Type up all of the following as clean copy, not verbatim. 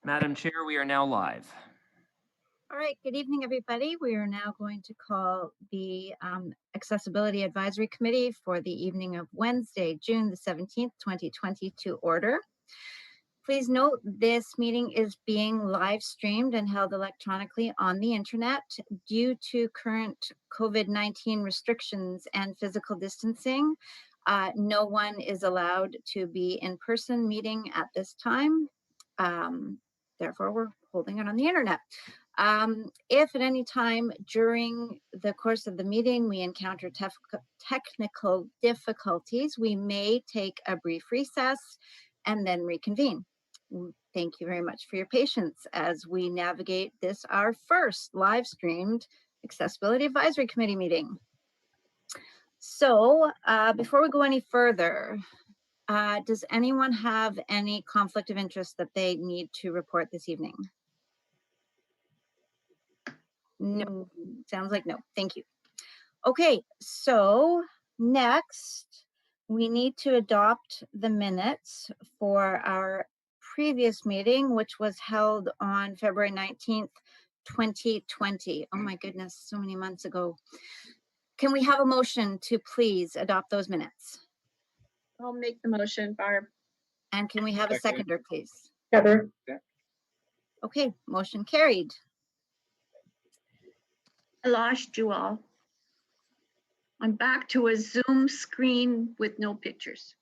Madam Chair, we are now live. All right, good evening, everybody. We are now going to call the Accessibility Advisory Committee for the evening of Wednesday, June the 17th, 2020 to order. Please note this meeting is being live streamed and held electronically on the internet. Due to current COVID-19 restrictions and physical distancing, no one is allowed to be in person meeting at this time. Therefore, we're holding it on the internet. If at any time during the course of the meeting we encounter technical difficulties, we may take a brief recess and then reconvene. Thank you very much for your patience as we navigate this, our first live streamed Accessibility Advisory Committee meeting. So before we go any further, does anyone have any conflict of interest that they need to report this evening? No, sounds like no. Thank you. Okay, so next we need to adopt the minutes for our previous meeting, which was held on February 19th, 2020. Oh my goodness, so many months ago. Can we have a motion to please adopt those minutes? I'll make the motion, Barb. And can we have a seconder, please? Heather. Okay, motion carried. I lost you all. I'm back to a Zoom screen with no pictures.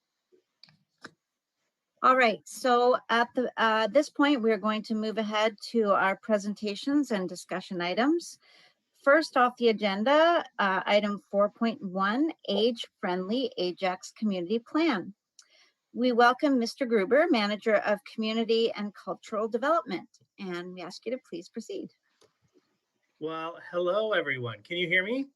All right, so at this point, we're going to move ahead to our presentations and discussion items. First off the agenda, item 4.1, Age-Friendly Ajax Community Plan. We welcome Mr. Gruber, Manager of Community and Cultural Development, and we ask you to please proceed. Well, hello, everyone. Can you hear me?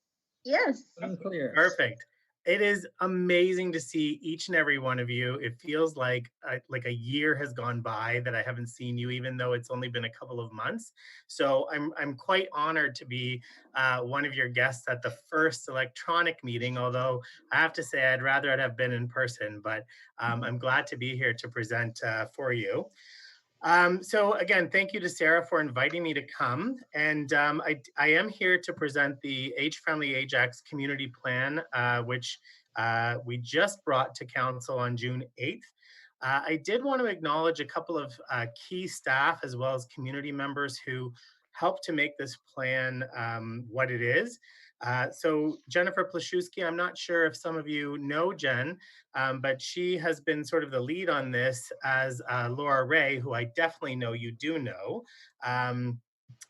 Yes. Unclear. Perfect. It is amazing to see each and every one of you. It feels like a year has gone by that I haven't seen you, even though it's only been a couple of months. So I'm quite honored to be one of your guests at the first electronic meeting, although I have to say I'd rather it have been in person, but I'm glad to be here to present for you. So again, thank you to Sarah for inviting me to come. And I am here to present the Age-Friendly Ajax Community Plan, which we just brought to Council on June 8th. I did want to acknowledge a couple of key staff as well as community members who helped to make this plan what it is. So Jennifer Plashewski, I'm not sure if some of you know Jen, but she has been sort of the lead on this as Laura Ray, who I definitely know you do know.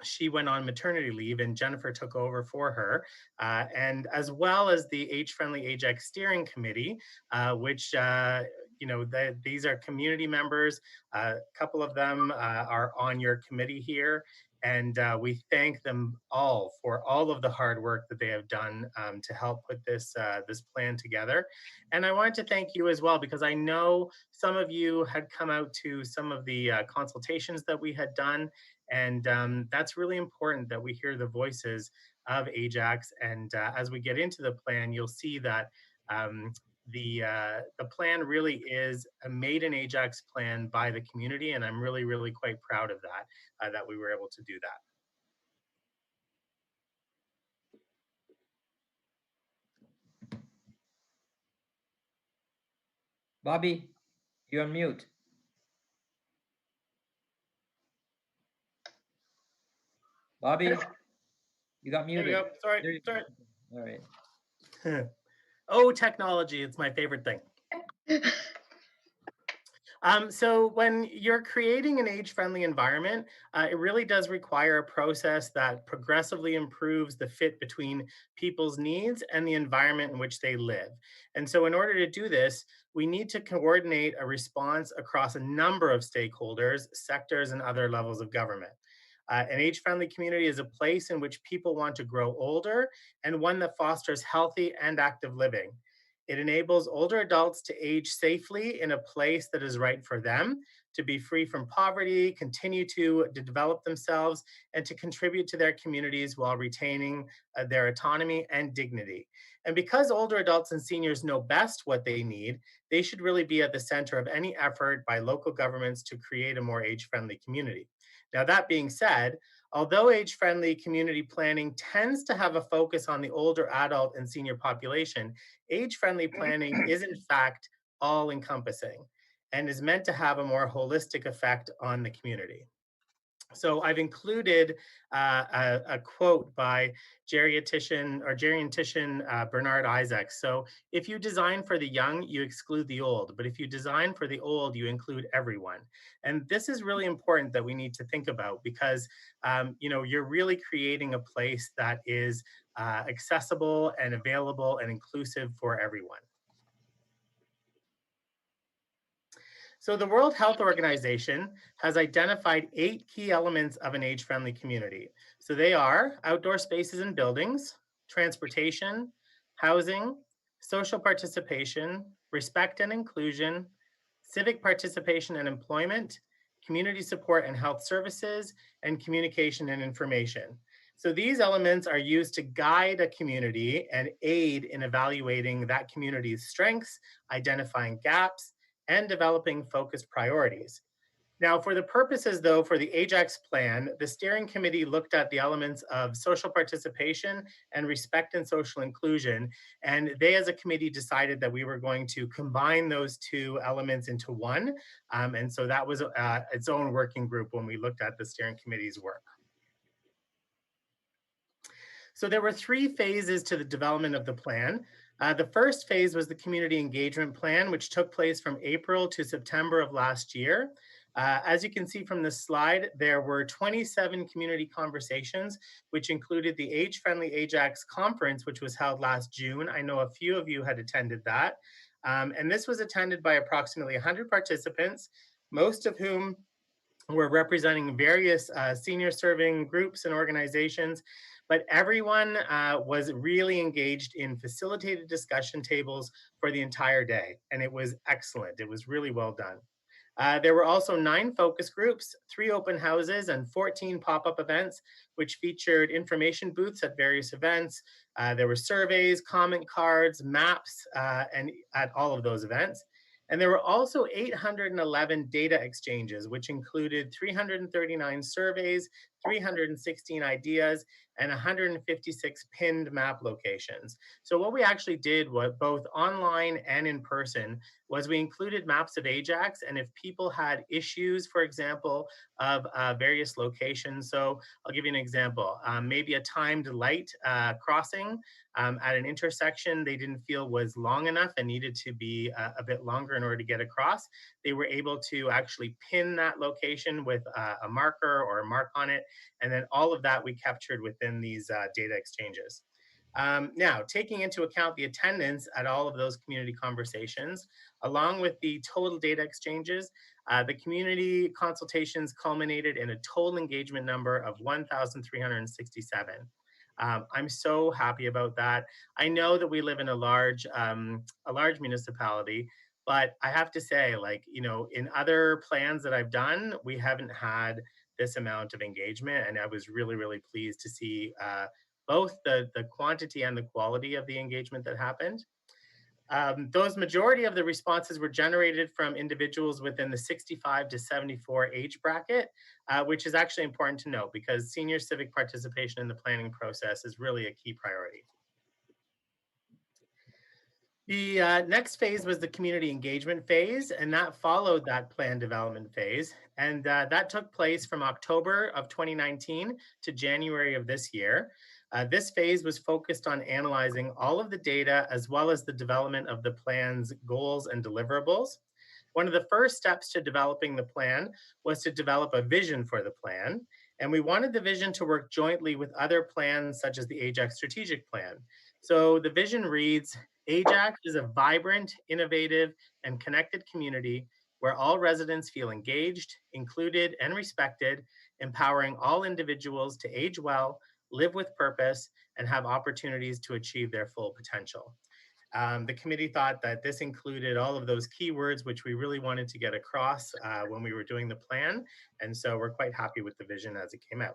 She went on maternity leave and Jennifer took over for her, and as well as the Age-Friendly Ajax Steering Committee, which these are community members. A couple of them are on your committee here. And we thank them all for all of the hard work that they have done to help put this plan together. And I wanted to thank you as well, because I know some of you had come out to some of the consultations that we had done. And that's really important that we hear the voices of Ajax. And as we get into the plan, you'll see that the plan really is a made in Ajax plan by the community, and I'm really, really quite proud of that, that we were able to do that. Bobby, you're on mute. Bobby, you got muted. There you go. Sorry. All right. Oh, technology, it's my favorite thing. So when you're creating an age-friendly environment, it really does require a process that progressively improves the fit between people's needs and the environment in which they live. And so in order to do this, we need to coordinate a response across a number of stakeholders, sectors, and other levels of government. An age-friendly community is a place in which people want to grow older and one that fosters healthy and active living. It enables older adults to age safely in a place that is right for them, to be free from poverty, continue to develop themselves, and to contribute to their communities while retaining their autonomy and dignity. And because older adults and seniors know best what they need, they should really be at the center of any effort by local governments to create a more age-friendly community. Now, that being said, although age-friendly community planning tends to have a focus on the older adult and senior population, age-friendly planning is in fact all-encompassing and is meant to have a more holistic effect on the community. So I've included a quote by geriatrician Bernard Isaacs. So if you design for the young, you exclude the old. But if you design for the old, you include everyone. And this is really important that we need to think about because you're really creating a place that is accessible and available and inclusive for everyone. So the World Health Organization has identified 8 key elements of an age-friendly community. So they are outdoor spaces and buildings, transportation, housing, social participation, respect and inclusion, civic participation and employment, community support and health services, and communication and information. So these elements are used to guide a community and aid in evaluating that community's strengths, identifying gaps, and developing focused priorities. Now, for the purposes, though, for the Ajax plan, the steering committee looked at the elements of social participation and respect and social inclusion. And they, as a committee, decided that we were going to combine those 2 elements into one. And so that was its own working group when we looked at the steering committee's work. So there were 3 phases to the development of the plan. The first phase was the community engagement plan, which took place from April to September of last year. As you can see from this slide, there were 27 community conversations, which included the Age-Friendly Ajax conference, which was held last June. I know a few of you had attended that. And this was attended by approximately 100 participants, most of whom were representing various senior serving groups and organizations, but everyone was really engaged in facilitated discussion tables for the entire day, and it was excellent. It was really well done. There were also 9 focus groups, 3 open houses, and 14 pop-up events, which featured information booths at various events. There were surveys, comment cards, maps, and at all of those events. And there were also 811 data exchanges, which included 339 surveys, 316 ideas, and 156 pinned map locations. So what we actually did, was both online and in person, was we included maps of Ajax, and if people had issues, for example, of various locations. So I'll give you an example. Maybe a timed light crossing at an intersection they didn't feel was long enough and needed to be a bit longer in order to get across. They were able to actually pin that location with a marker or a mark on it. And then all of that we captured within these data exchanges. Now, taking into account the attendance at all of those community conversations, along with the total data exchanges, the community consultations culminated in a total engagement number of 1,367. I'm so happy about that. I know that we live in a large municipality, but I have to say, like, in other plans that I've done, we haven't had this amount of engagement, and I was really, really pleased to see both the quantity and the quality of the engagement that happened. Those majority of the responses were generated from individuals within the 65 to 74 age bracket, which is actually important to note because senior civic participation in the planning process is really a key priority. The next phase was the community engagement phase, and that followed that plan development phase. And that took place from October of 2019 to January of this year. This phase was focused on analyzing all of the data as well as the development of the plan's goals and deliverables. One of the first steps to developing the plan was to develop a vision for the plan. And we wanted the vision to work jointly with other plans such as the Ajax strategic plan. So the vision reads, Ajax is a vibrant, innovative, and connected community where all residents feel engaged, included, and respected, empowering all individuals to age well, live with purpose, and have opportunities to achieve their full potential. The committee thought that this included all of those keywords which we really wanted to get across when we were doing the plan. And so we're quite happy with the vision as it came out.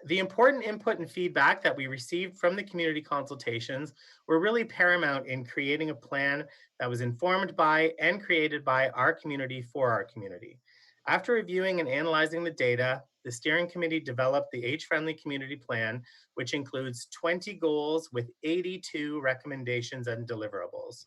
The important input and feedback that we received from the community consultations were really paramount in creating a plan that was informed by and created by our community for our community. After reviewing and analyzing the data, the steering committee developed the age-friendly community plan, which includes 20 goals with 82 recommendations and deliverables.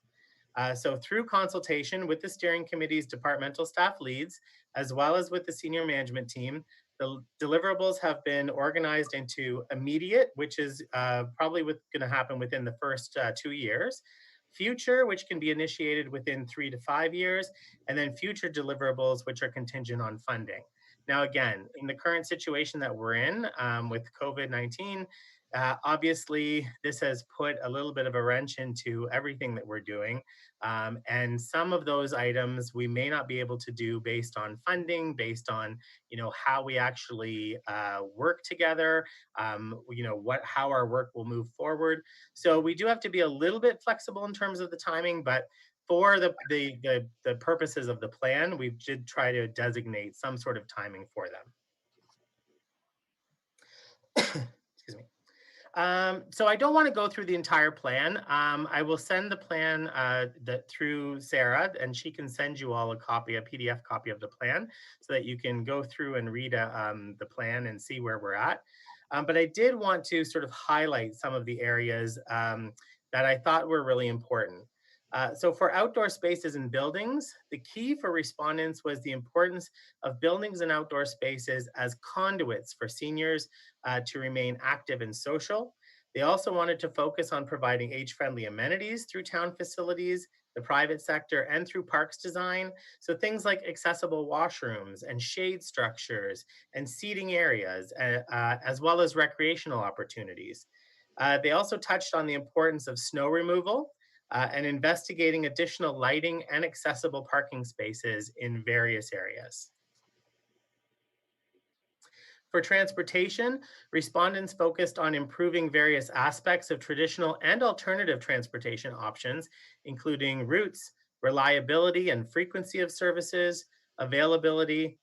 So through consultation with the steering committee's departmental staff leads, as well as with the senior management team, the deliverables have been organized into immediate, which is probably going to happen within the first 2 years, future, which can be initiated within 3 to 5 years, and then future deliverables, which are contingent on funding. Now, again, in the current situation that we're in with COVID-19, obviously, this has put a little bit of a wrench into everything that we're doing. And some of those items we may not be able to do based on funding, based on how we actually work together, how our work will move forward. So we do have to be a little bit flexible in terms of the timing, but for the purposes of the plan, we did try to designate some sort of timing for them. Excuse me. So I don't want to go through the entire plan. I will send the plan through Sarah, and she can send you all a PDF copy of the plan, so that you can go through and read the plan and see where we're at. But I did want to sort of highlight some of the areas that I thought were really important. So for outdoor spaces and buildings, the key for respondents was the importance of buildings and outdoor spaces as conduits for seniors to remain active and social. They also wanted to focus on providing age-friendly amenities through town facilities, the private sector, and through parks design. So things like accessible washrooms and shade structures and seating areas, as well as recreational opportunities. They also touched on the importance of snow removal and investigating additional lighting and accessible parking spaces in various areas. For transportation, respondents focused on improving various aspects of traditional and alternative transportation options, including routes, reliability and frequency of services, affordability,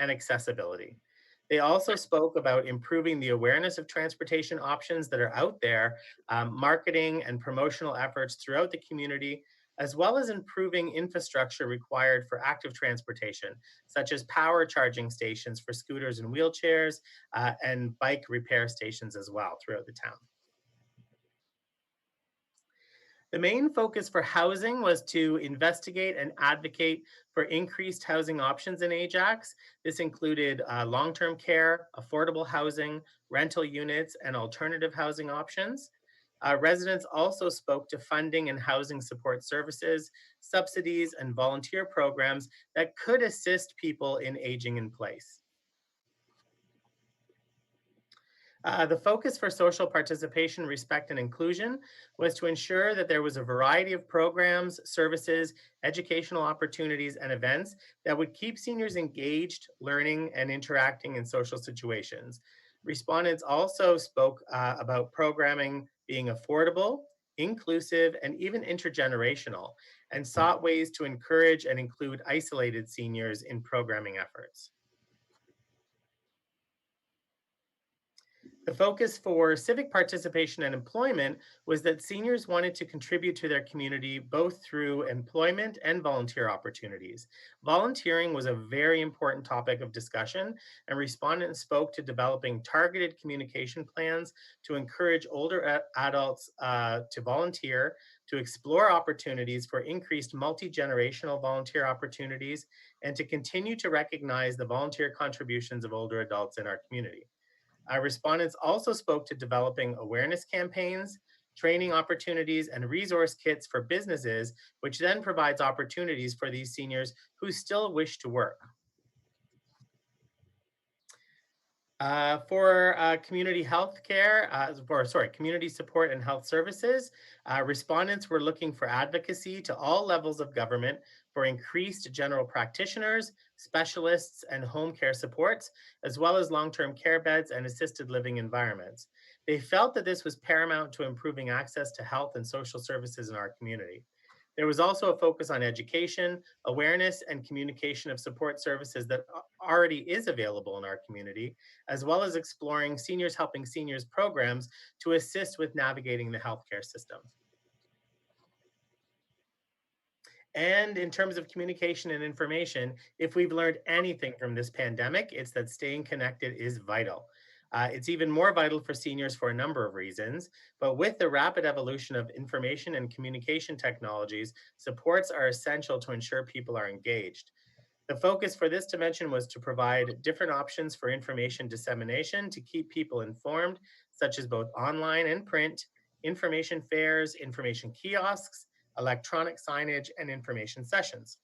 and accessibility. They also spoke about improving the awareness of transportation options that are out there, marketing and promotional efforts throughout the community, as well as improving infrastructure required for active transportation, such as power charging stations for scooters and wheelchairs, and bike repair stations as well throughout the town. The main focus for housing was to investigate and advocate for increased housing options in Ajax. This included long-term care, affordable housing, rental units, and alternative housing options. Residents also spoke to funding and housing support services, subsidies, and volunteer programs that could assist people in aging in place. The focus for social participation, respect, and inclusion was to ensure that there was a variety of programs, services, educational opportunities, and events that would keep seniors engaged, learning, and interacting in social situations. Respondents also spoke about programming being affordable, inclusive, and even intergenerational, and sought ways to encourage and include isolated seniors in programming efforts. The focus for civic participation and employment was that seniors wanted to contribute to their community both through employment and volunteer opportunities. Volunteering was a very important topic of discussion, and respondents spoke to developing targeted communication plans to encourage older adults to volunteer, to explore opportunities for increased multi-generational volunteer opportunities, and to continue to recognize the volunteer contributions of older adults in our community. Respondents also spoke to developing awareness campaigns, training opportunities, and resource kits for businesses, which then provides opportunities for these seniors who still wish to work. For community health care, community support and health services, respondents were looking for advocacy to all levels of government for increased general practitioners, specialists, and home care supports, as well as long-term care beds and assisted living environments. They felt that this was paramount to improving access to health and social services in our community. There was also a focus on education, awareness, and communication of support services that already is available in our community, as well as exploring Seniors Helping Seniors programs to assist with navigating the healthcare system. And in terms of communication and information, if we've learned anything from this pandemic, it's that staying connected is vital. It's even more vital for seniors for a number of reasons. But with the rapid evolution of information and communication technologies, supports are essential to ensure people are engaged. The focus for this dimension was to provide different options for information dissemination to keep people informed, such as both online and print, information fairs, information kiosks, electronic signage, and information sessions.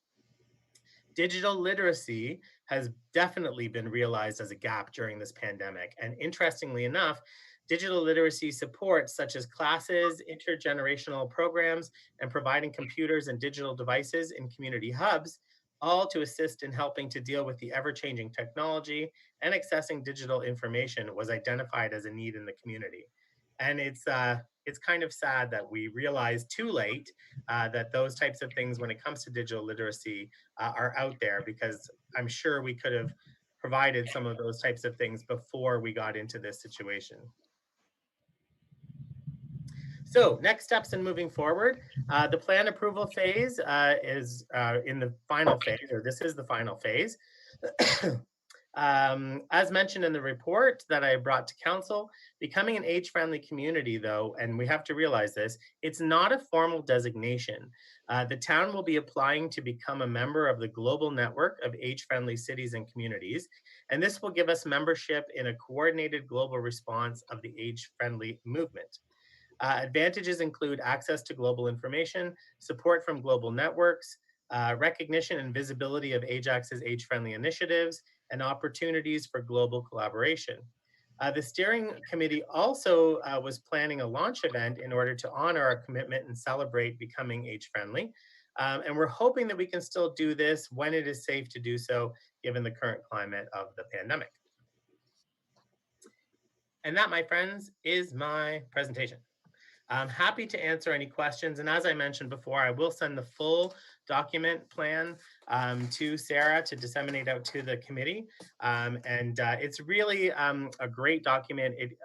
Digital literacy has definitely been realized as a gap during this pandemic. And interestingly enough, digital literacy supports such as classes, intergenerational programs, and providing computers and digital devices in community hubs, all to assist in helping to deal with the ever-changing technology and accessing digital information was identified as a need in the community. And it's kind of sad that we realized too late that those types of things when it comes to digital literacy are out there, because I'm sure we could have provided some of those types of things before we got into this situation. So next steps in moving forward, the plan approval phase is in the final phase, or this is the final phase. As mentioned in the report that I brought to council, becoming an age-friendly community, though, and we have to realize this, it's not a formal designation. The town will be applying to become a member of the global network of age-friendly cities and communities, and this will give us membership in a coordinated global response of the age-friendly movement. Advantages include access to global information, support from global networks, recognition and visibility of Ajax's age-friendly initiatives, and opportunities for global collaboration. The steering committee also was planning a launch event in order to honor our commitment and celebrate becoming age-friendly. And we're hoping that we can still do this when it is safe to do so, given the current climate of the pandemic. And that, my friends, is my presentation. I'm happy to answer any questions. And as I mentioned before, I will send the full document plan to Sarah to disseminate out to the committee. It's really a great document. It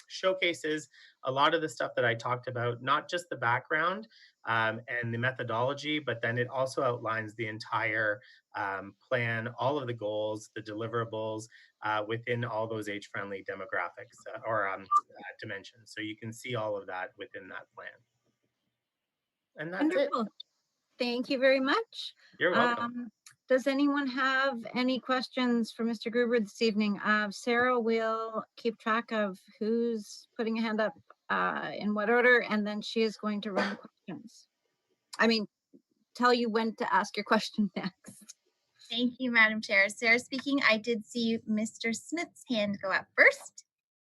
showcases a lot of the stuff that I talked about, not just the background and the methodology, but then it also outlines the entire plan, all of the goals, the deliverables within all those age-friendly demographics or dimensions. So you can see all of that within that plan. And that's Wonderful. it. Thank you very much. You're welcome. Does anyone have any questions for Mr. Gruber this evening? Sarah will keep track of who's putting a hand up in what order, and then she is going to run questions. I mean, tell you when to ask your question next. Thank you, Madam Chair. Sarah speaking. I did see Mr. Smith's hand go up first.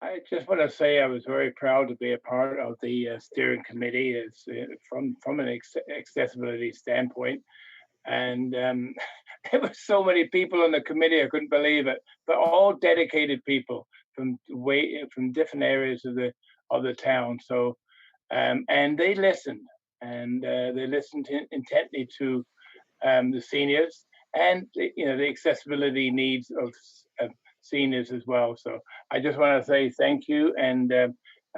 I just want to say I was very proud to be a part of the steering committee. It's from an accessibility standpoint, and there were so many people on the committee I couldn't believe it. But all dedicated people from different areas of the town. So and they listened, and they listened intently to the seniors and the accessibility needs of seniors as well. So I just want to say thank you, and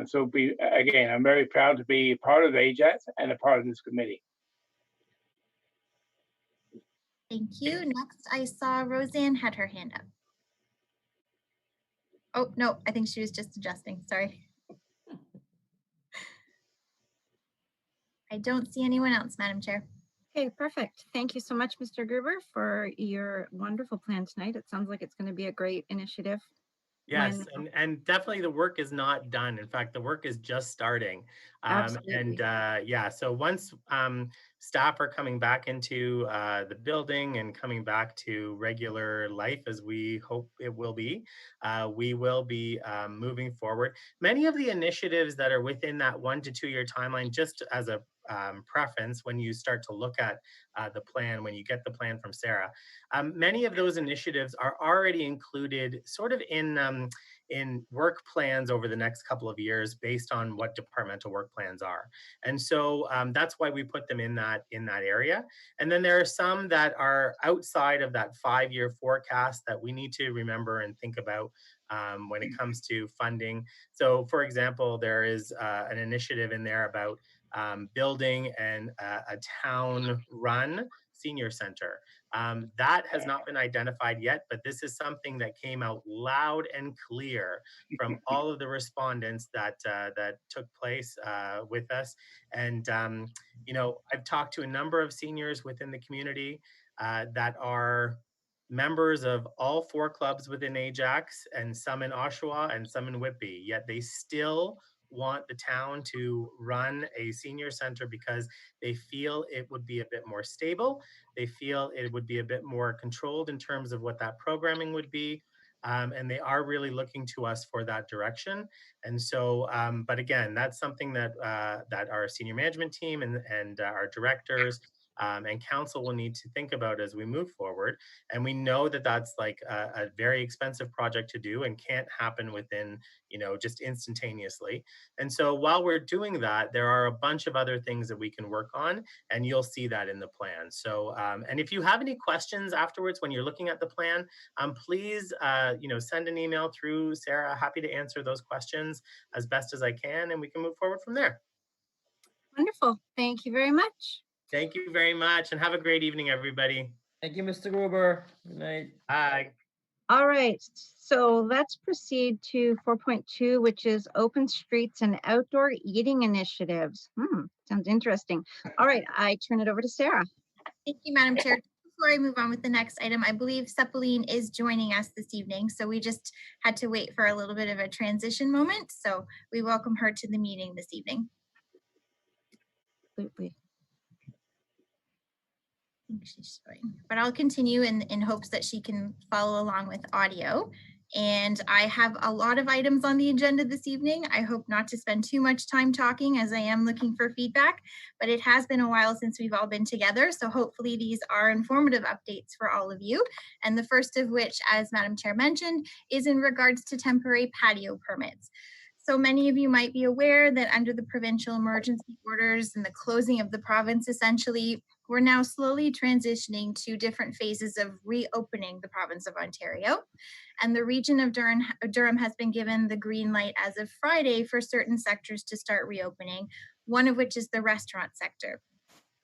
so again, I'm very proud to be part of Ajax and a part of this committee. Thank you. Next, I saw Roseanne had her hand up. Oh, no, I think she was just adjusting. Sorry. I don't see anyone else, Madam Chair. Okay, perfect. Thank you so much, Mr. Gruber, for your wonderful plan tonight. It sounds like it's going to be a great initiative. Yes, and definitely the work is not done. In fact, the work is just starting. Yeah, so once staff are coming back into the building and coming back to regular life, as we hope it will be, we will be moving forward. Many of the initiatives that are within that 1 to 2 year timeline, just as a preference when you start to look at the plan, when you get the plan from Sarah. Many of those initiatives are already included sort of in work plans over the next couple of years based on what departmental work plans are. And so that's why we put them in that area. And then there are some that are outside of that 5-year forecast that we need to remember and think about when it comes to funding. So for example, there is an initiative in there about building a town-run senior center. That has not been identified yet, but this is something that came out loud and clear from all of the respondents that took place with us. And you know, I've talked to a number of seniors within the community that are members of all 4 clubs within Ajax, and some in Oshawa and some in Whitby, yet they still want the town to run a senior center because they feel it would be a bit more stable. They feel it would be a bit more controlled in terms of what that programming would be. And they are really looking to us for that direction. And so, but again, that's something that that our senior management team and our directors and council will need to think about as we move forward. And we know that that's like a very expensive project to do and can't happen within, you know, just instantaneously. And so while we're doing that, there are a bunch of other things that we can work on, and you'll see that in the plan. So, and if you have any questions afterwards when you're looking at the plan, please, you know, send an email through Sarah. Happy to answer those questions as best as I can, and we can move forward from there. Wonderful. Thank you very much. Thank you very much, and have a great evening, everybody. Thank you, Mr. Gruber. Good night. Bye. All right, so let's proceed to 4.2, which is open streets and outdoor eating initiatives. Sounds interesting. All right, I turn it over to Sarah. Thank you, Madam Chair. Before I move on with the next item, I believe Seppaline is joining us this evening, so we just had to wait for a little bit of a transition moment. So we welcome her to the meeting this evening. Absolutely. I think she's showing, but I'll continue in hopes that she can follow along with audio. And I have a lot of items on the agenda this evening. I hope not to spend too much time talking, as I am looking for feedback, but it has been a while since we've all been together. So hopefully these are informative updates for all of you. And the first of which, as Madam Chair mentioned, is in regards to temporary patio permits. So many of you might be aware that under the provincial emergency orders and the closing of the province, essentially, we're now slowly transitioning to different phases of reopening the province of Ontario. And the region of Durham has been given the green light as of Friday for certain sectors to start reopening, one of which is the restaurant sector.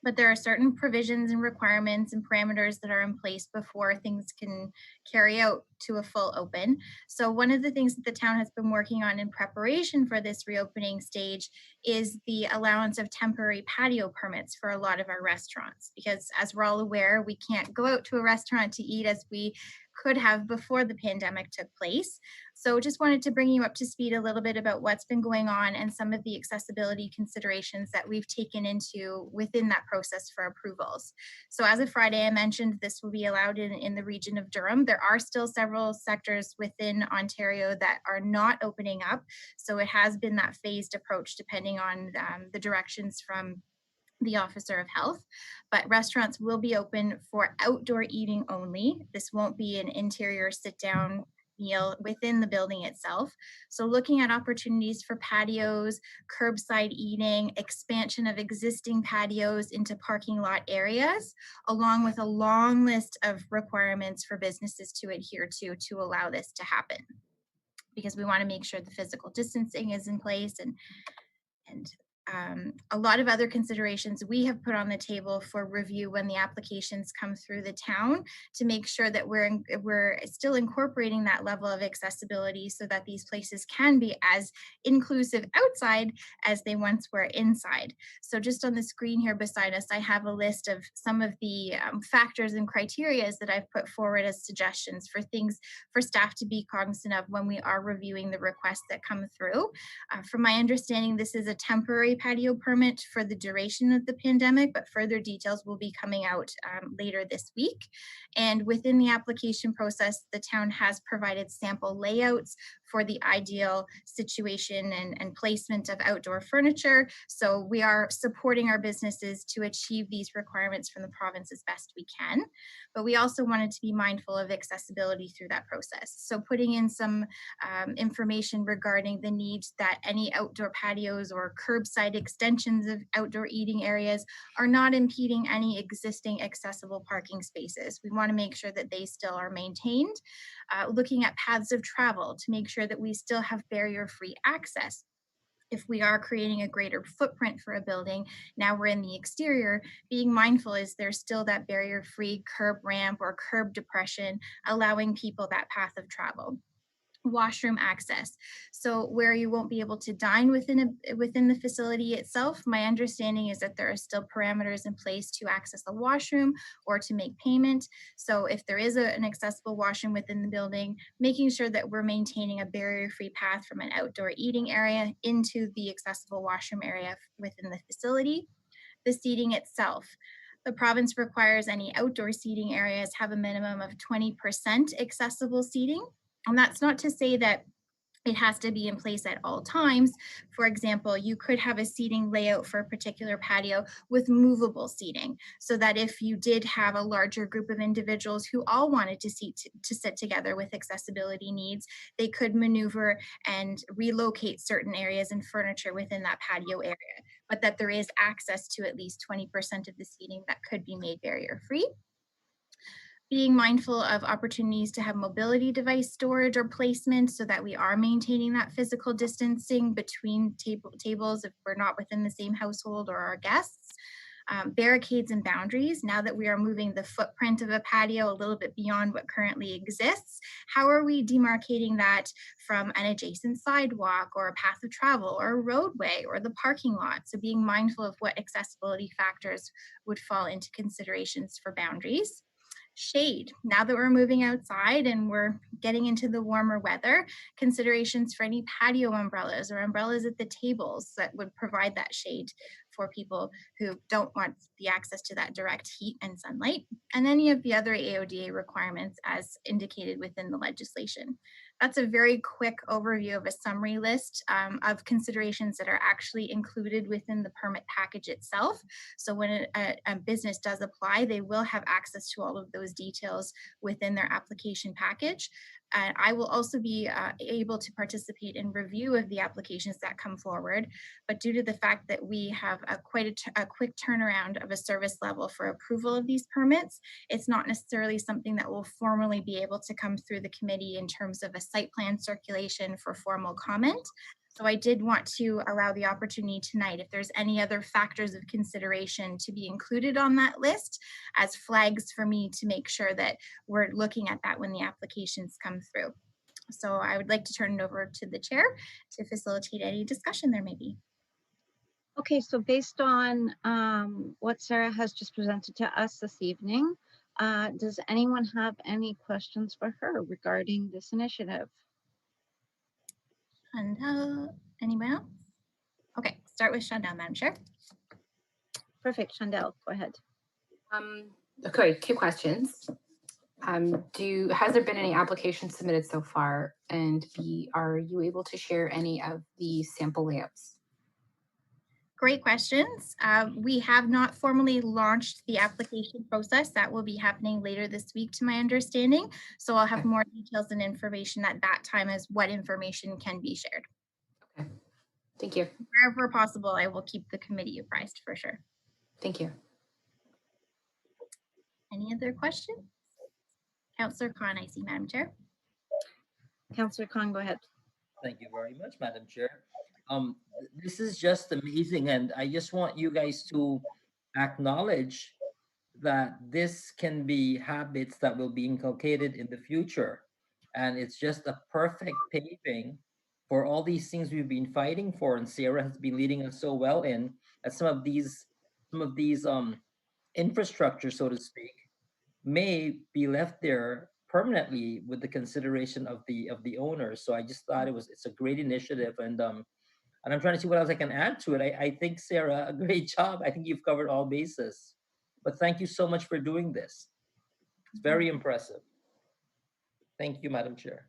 But there are certain provisions and requirements and parameters that are in place before things can carry out to a full open. So one of the things that the town has been working on in preparation for this reopening stage is the allowance of temporary patio permits for a lot of our restaurants, because as we're all aware, we can't go out to a restaurant to eat as we could have before the pandemic took place. So just wanted to bring you up to speed a little bit about what's been going on and some of the accessibility considerations that we've taken into within that process for approvals. So as of Friday, I mentioned this will be allowed in the region of Durham. There are still several sectors within Ontario that are not opening up. So it has been that phased approach depending on the directions from the Officer of Health, but restaurants will be open for outdoor eating only. This won't be an interior sit-down meal within the building itself. So looking at opportunities for patios, curbside eating, expansion of existing patios into parking lot areas, along with a long list of requirements for businesses to adhere to allow this to happen. Because we want to make sure the physical distancing is in place and a lot of other considerations we have put on the table for review when the applications come through the town to make sure that we're still incorporating that level of accessibility so that these places can be as inclusive outside as they once were inside. So just on the screen here beside us, I have a list of some of the factors and criteria that I've put forward as suggestions for things for staff to be cognizant of when we are reviewing the requests that come through. From my understanding, this is a temporary temporary patio permit for the duration of the pandemic, but further details will be coming out later this week. And within the application process, the town has provided sample layouts for the ideal situation and placement of outdoor furniture. So we are supporting our businesses to achieve these requirements from the province as best we can. But we also wanted to be mindful of accessibility through that process. So putting in some information regarding the need that any outdoor patios or curbside extensions of outdoor eating areas are not impeding any existing accessible parking spaces. We want to make sure that they still are maintained. Looking at paths of travel to make sure that we still have barrier-free access. If we are creating a greater footprint for a building, now we're in the exterior, being mindful is there's still that barrier-free curb ramp or curb depression, allowing people that path of travel. Washroom access. So where you won't be able to dine within the facility itself, my understanding is that there are still parameters in place to access the washroom or to make payment. So if there is an accessible washroom within the building, making sure that we're maintaining a barrier-free path from an outdoor eating area into the accessible washroom area within the facility. The seating itself. The province requires any outdoor seating areas have a minimum of 20% accessible seating. And that's not to say that it has to be in place at all times. For example, you could have a seating layout for a particular patio with movable seating, so that if you did have a larger group of individuals who all wanted to sit together with accessibility needs, they could maneuver and relocate certain areas and furniture within that patio area, but that there is access to at least 20% of the seating that could be made barrier-free. Being mindful of opportunities to have mobility device storage or placement so that we are maintaining that physical distancing between tables if we're not within the same household or our guests. Barricades and boundaries. Now that we are moving the footprint of a patio a little bit beyond what currently exists, how are we demarcating that from an adjacent sidewalk or a path of travel or a roadway or the parking lot? So being mindful of what accessibility factors would fall into considerations for boundaries. Shade. Now that we're moving outside and we're getting into the warmer weather, considerations for any patio umbrellas or umbrellas at the tables that would provide that shade for people who don't want the access to that direct heat and sunlight, and any of the other AODA requirements as indicated within the legislation. That's a very quick overview of a summary list of considerations that are actually included within the permit package itself. So when a business does apply, they will have access to all of those details within their application package. I will also be able to participate in review of the applications that come forward, but due to the fact that we have quite a quick turnaround of a service level for approval of these permits, it's not necessarily something that will formally be able to come through the committee in terms of a site plan circulation for formal comment. So I did want to allow the opportunity tonight, if there's any other factors of consideration to be included on that list as flags for me to make sure that we're looking at that when the applications come through. So I would like to turn it over to the chair to facilitate any discussion there may be. Okay, so based on what Sarah has just presented to us this evening, does anyone have any questions for her regarding this initiative? And anyone else? Okay, start with Chandel, Madam Chair. Perfect, Chandel, go ahead. Okay, 2 questions. Has there been any applications submitted so far? And B, are you able to share any of the sample layouts? Great questions. We have not formally launched the application process. That will be happening later this week, to my understanding. So I'll have more details and information at that time as what information can be shared. Okay, thank you. Wherever possible, I will keep the committee apprised for sure. Thank you. Any other questions? Councillor Khan, I see, Madam Chair. Councillor Khan, go ahead. Thank you very much, Madam Chair. This is just amazing, and I just want you guys to acknowledge that this can be habits that will be inculcated in the future. And it's just a perfect paving for all these things we've been fighting for, and Sarah has been leading us so well in, that some of these infrastructure, so to speak, may be left there permanently with the consideration of the owners. So I just thought it's a great initiative, and And I'm trying to see what else I can add to it. I think, Sarah, a great job. I think you've covered all bases. But thank you so much for doing this. It's very impressive. Thank you, Madam Chair.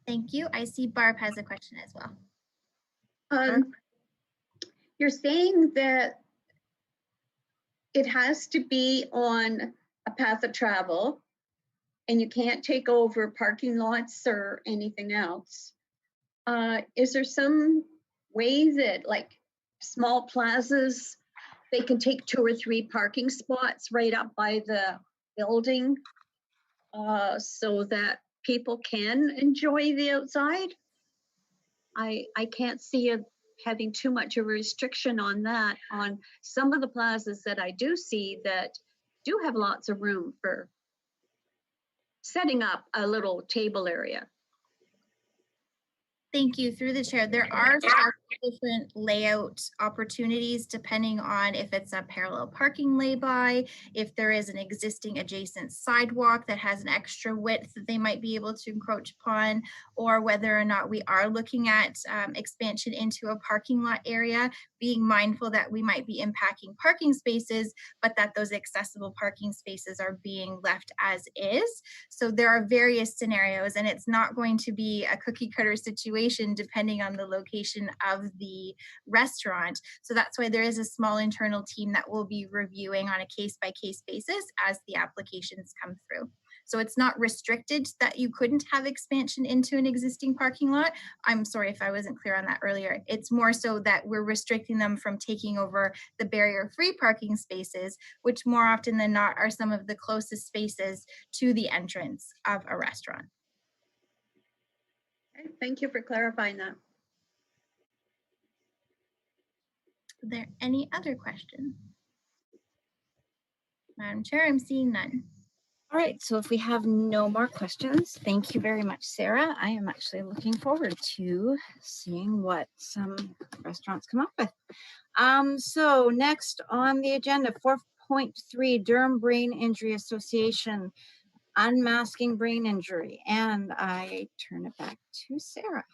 Thank you. I see Barb has a question as well. You're saying that it has to be on a path of travel and you can't take over parking lots or anything else. Is there some way that, like, small plazas, they can take 2 or 3 parking spots right up by the building so that people can enjoy the outside? I can't see it having too much of a restriction on that on some of the plazas that I do see that do have lots of room for setting up a little table area. Thank you. Through the chair, there are several different layout opportunities depending on if it's a parallel parking lay-by, if there is an existing adjacent sidewalk that has an extra width that they might be able to encroach upon, or whether or not we are looking at expansion into a parking lot area, being mindful that we might be impacting parking spaces, but that those accessible parking spaces are being left as is. So there are various scenarios, and it's not going to be a cookie cutter situation depending on the location of the restaurant. So that's why there is a small internal team that will be reviewing on a case-by-case basis as the applications come through. So it's not restricted that you couldn't have expansion into an existing parking lot. I'm sorry if I wasn't clear on that earlier. It's more so that we're restricting them from taking over the barrier-free parking spaces, which more often than not are some of the closest spaces to the entrance of a restaurant. Okay, thank you for clarifying that. Are there any other questions? Madam Chair, I'm seeing none. All right, so if we have no more questions, thank you very much, Sarah. I am actually looking forward to seeing what some restaurants come up with. So next on the agenda, 4.3, Durham Brain Injury Association, Unmasking Brain Injury. And I turn it back to Sarah.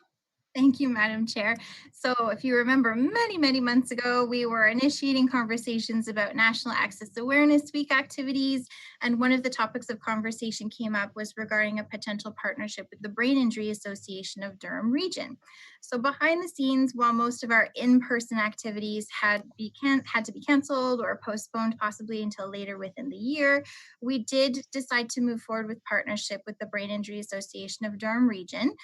Thank you, Madam Chair. So if you remember, many months ago, we were initiating conversations about National Access Awareness Week activities. And one of the topics of conversation came up was regarding a potential partnership with the Brain Injury Association of Durham Region. So behind the scenes, while most of our in-person activities had to be canceled or postponed possibly until later within the year, we did decide to move forward with partnership with the Brain Injury Association of Durham Region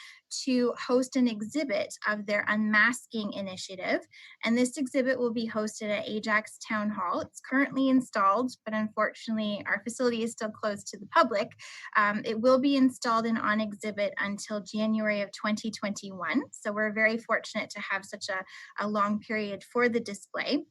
to host an exhibit of their Unmasking initiative. And this exhibit will be hosted at Ajax Town Hall. It's currently installed, but unfortunately our facility is still closed to the public. It will be installed and on exhibit until January of 2021. So we're very fortunate to have such a long period for the display.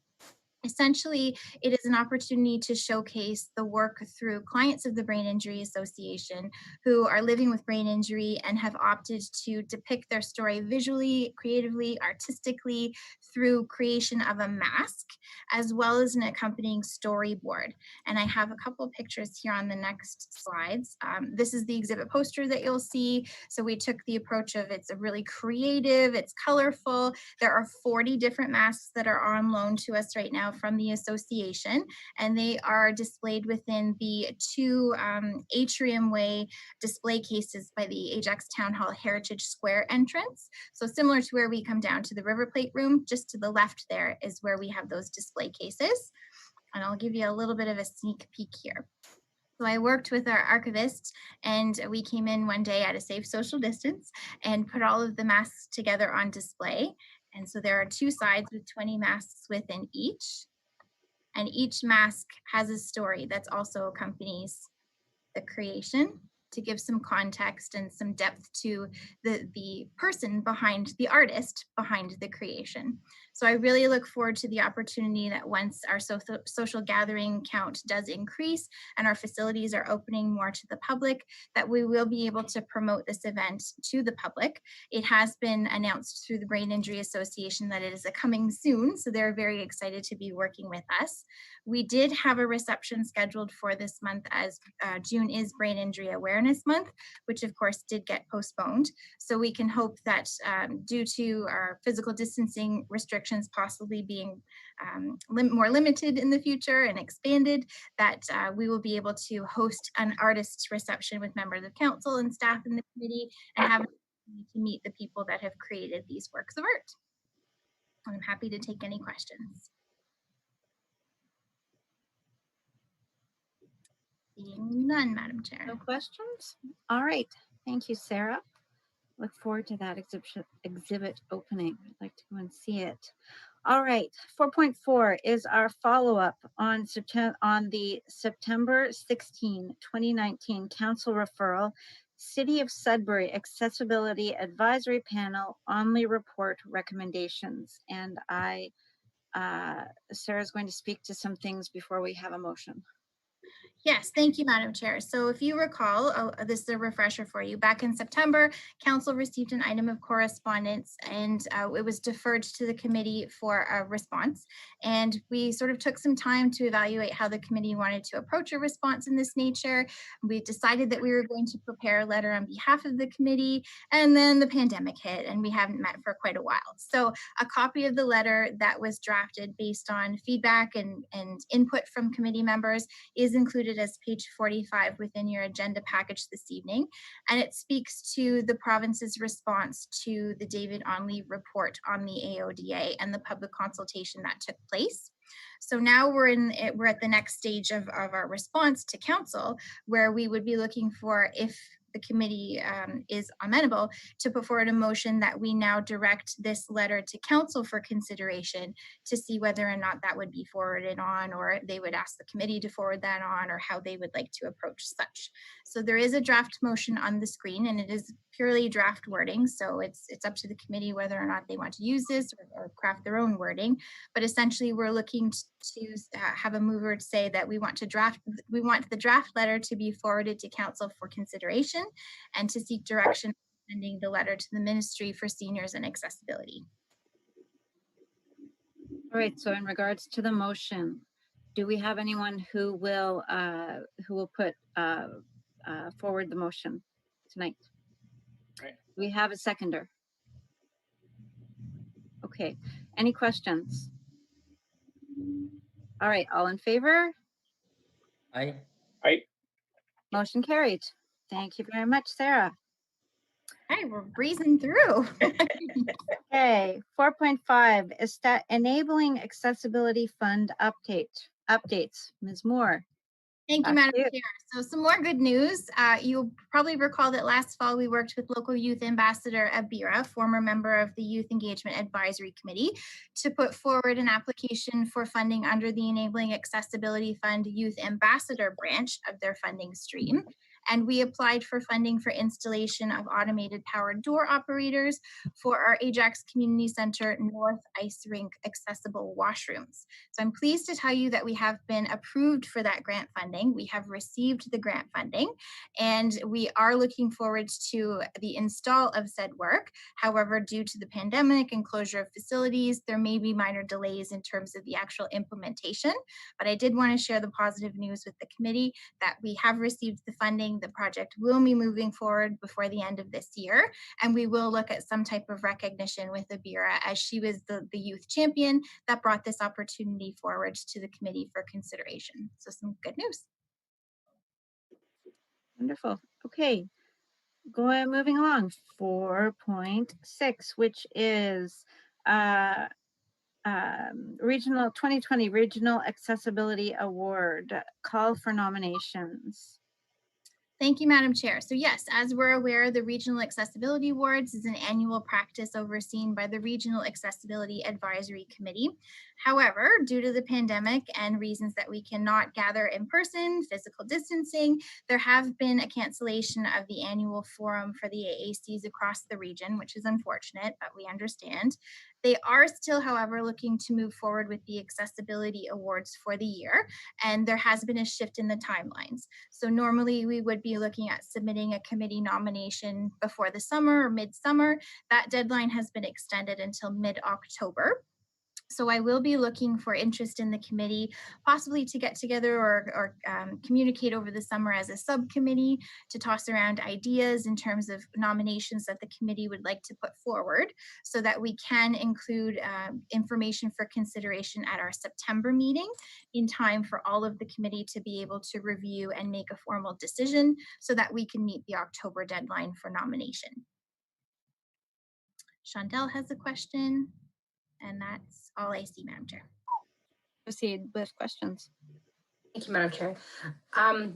Essentially, it is an opportunity to showcase the work through clients of the Brain Injury Association who are living with brain injury and have opted to depict their story visually, creatively, artistically through creation of a mask, as well as an accompanying storyboard. And I have a couple of pictures here on the next slides. This is the exhibit poster that you'll see. So we took the approach of it's a really creative, it's colorful. There are 40 different masks that are on loan to us right now from the association, and they are displayed within the 2 Atrium Way display cases by the Ajax Town Hall Heritage Square entrance. So similar to where we come down to the River Plate room, just to the left there is where we have those display cases. And I'll give you a little bit of a sneak peek here. So I worked with our archivist, and we came in one day at a safe social distance and put all of the masks together on display. And so there are 2 sides with 20 masks within each. And each mask has a story that also accompanies the creation to give some context and some depth to the person behind, the artist behind the creation. So I really look forward to the opportunity that once our social gathering count does increase and our facilities are opening more to the public, that we will be able to promote this event to the public. It has been announced through the Brain Injury Association that it is coming soon, so they're very excited to be working with us. We did have a reception scheduled for this month, as June is Brain Injury Awareness Month, which of course did get postponed. So we can hope that due to our physical distancing restrictions possibly being more limited in the future and expanded, that we will be able to host an artist's reception with members of council and staff in the committee and have to meet the people that have created these works of art. I'm happy to take any questions. Seeing none, Madam Chair. No questions? All right. Thank you, Sarah. Look forward to that exhibit opening. I'd like to go and see it. All right. 4.4 is our follow-up on the September 16, 2019 council referral, City of Sudbury Accessibility Advisory Panel Only Report Recommendations. And Sarah's going to speak to some things before we have a motion. Yes, thank you, Madam Chair. So if you recall, this is a refresher for you. Back in September, Council received an item of correspondence and it was deferred to the committee for a response. And we sort of took some time to evaluate how the committee wanted to approach a response in this nature. We decided that we were going to prepare a letter on behalf of the committee, and then the pandemic hit and we haven't met for quite a while. So a copy of the letter that was drafted based on feedback and input from committee members is included as page 45 within your agenda package this evening, and it speaks to the province's response to the David Onley report on the AODA and the public consultation that took place. So now we're at the next stage of our response to council, where we would be looking for, if the committee is amenable, to put forward a motion that we now direct this letter to council for consideration to see whether or not that would be forwarded on, or they would ask the committee to forward that on, or how they would like to approach such. So there is a draft motion on the screen, and it is purely draft wording. So it's up to the committee whether or not they want to use this or craft their own wording. But essentially, we're looking to have a mover say that we want the draft letter to be forwarded to council for consideration, and to seek direction sending the letter to the Ministry for Seniors and Accessibility. All right, so in regards to the motion, do we have anyone who will put forward the motion tonight? Right. Do we have a seconder? Okay, any questions? All right, all in favor? Aye. Motion carried. Thank you very much, Sarah. Hey, we're breezing through. Okay, 4.5 is that enabling accessibility fund updates. Ms. Moore. Thank you, Back Madam to you. Chair. So some more good news. You'll probably recall that last fall we worked with local youth ambassador Abira, former member of the Youth Engagement Advisory Committee, to put forward an application for funding under the Enabling Accessibility Fund Youth Ambassador branch of their funding stream. And we applied for funding for installation of automated powered door operators for our Ajax Community Center North Ice Rink accessible washrooms. So I'm pleased to tell you that we have been approved for that grant funding. We have received the grant funding, and we are looking forward to the install of said work. However, due to the pandemic and closure of facilities, there may be minor delays in terms of the actual implementation. But I did want to share the positive news with the committee that we have received the funding. The project will be moving forward before the end of this year, and we will look at some type of recognition with Abira, as she was the youth champion that brought this opportunity forward to the committee for consideration. So some good news. Wonderful. Okay, moving along. 4.6, which is regional 2020 Regional Accessibility Award. Call for nominations. Thank you, Madam Chair. So yes, as we're aware, the Regional Accessibility Awards is an annual practice overseen by the Regional Accessibility Advisory Committee. However, due to the pandemic and reasons that we cannot gather in person, physical distancing, there have been a cancellation of the annual forum for the AACs across the region, which is unfortunate, but we understand. They are still, however, looking to move forward with the accessibility awards for the year, and there has been a shift in the timelines. So normally we would be looking at submitting a committee nomination before the summer or midsummer. That deadline has been extended until mid-October. So I will be looking for interest in the committee, possibly to get together or communicate over the summer as a subcommittee to toss around ideas in terms of nominations that the committee would like to put forward, so that we can include information for consideration at our September meeting in time for all of the committee to be able to review and make a formal decision, so that we can meet the October deadline for nomination. Chantel has a question. And that's all I see, Madam Chair. Proceed with questions. Thank you, Madam Chair.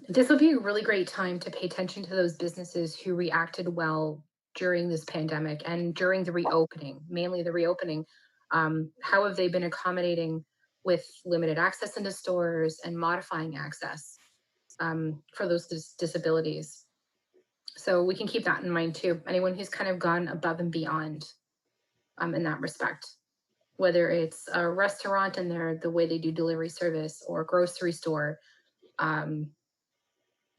This will be a really great time to pay attention to those businesses who reacted well during this pandemic and during the reopening, mainly the reopening. How have they been accommodating with limited access into stores and modifying access for those disabilities? So we can keep that in mind too. Anyone who's kind of gone above and beyond in that respect, whether it's a restaurant and the way they do delivery service, or a grocery store,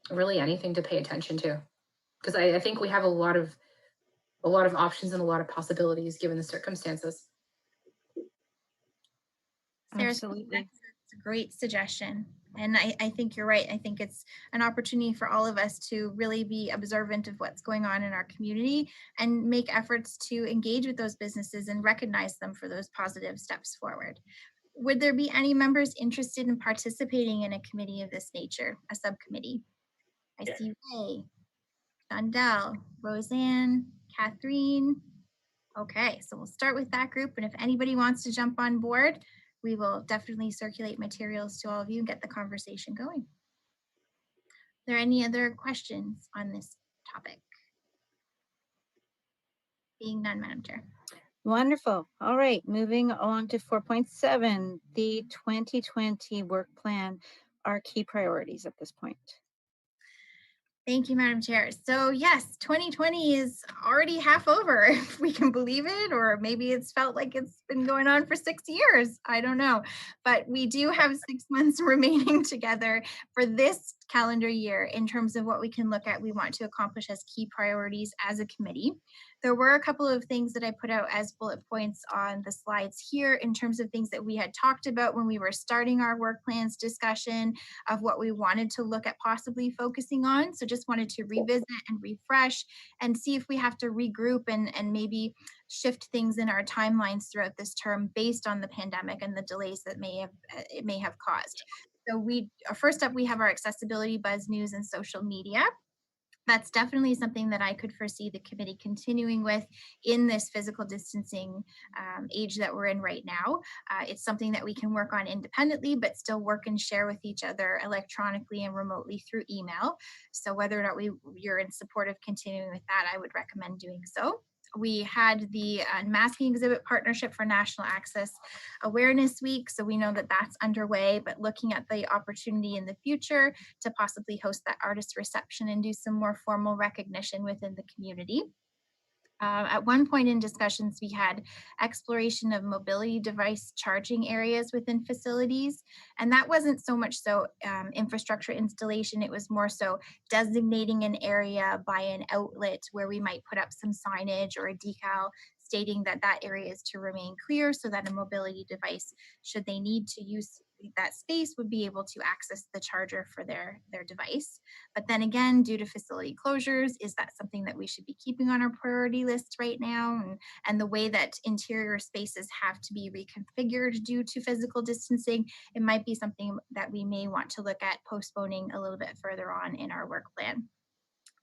really anything to pay attention to. Because I think we have a lot of options and a lot of possibilities given the circumstances. Sarah, Absolutely. that's a great suggestion. And I think you're right. I think it's an opportunity for all of us to really be observant of what's going on in our community and make efforts to engage with those businesses and recognize them for those positive steps forward. Would there be any members interested in participating in a committee of this nature, a subcommittee? I see Ray, Shondell, Roseanne, Katherine. Okay, so we'll start with that group. And if anybody wants to jump on board, we will definitely circulate materials to all of you and get the conversation going. Are there any other questions on this topic? Being none, Madam Chair. Wonderful. All right, moving on to 4.7, the 2020 work plan, our key priorities at this point. Thank you, Madam Chair. So yes, 2020 is already half over, if we can believe it, or maybe it's felt like it's been going on for 6 years. I don't know, but we do have 6 months remaining together for this calendar year in terms of what we can look at, we want to accomplish as key priorities as a committee. There were a couple of things that I put out as bullet points on the slides here in terms of things that we had talked about when we were starting our work plans discussion of what we wanted to look at possibly focusing on. So just wanted to revisit and refresh and see if we have to regroup and maybe shift things in our timelines throughout this term based on the pandemic and the delays that it may have caused. So first up, we have our accessibility buzz news and social media. That's definitely something that I could foresee the committee continuing with in this physical distancing age that we're in right now. It's something that we can work on independently, but still work and share with each other electronically and remotely through email. So whether or not you're in support of continuing with that, I would recommend doing so. We had the Unmasking exhibit partnership for National Access Awareness Week. So we know that that's underway, but looking at the opportunity in the future to possibly host that artist reception and do some more formal recognition within the community. At one point in discussions, we had exploration of mobility device charging areas within facilities. And that wasn't so much so infrastructure installation, it was more so designating an area by an outlet where we might put up some signage or a decal stating that that area is to remain clear so that a mobility device, should they need to use that space, would be able to access the charger for their device. But then again, due to facility closures, is that something that we should be keeping on our priority list right now? And the way that interior spaces have to be reconfigured due to physical distancing, it might be something that we may want to look at postponing a little bit further on in our work plan.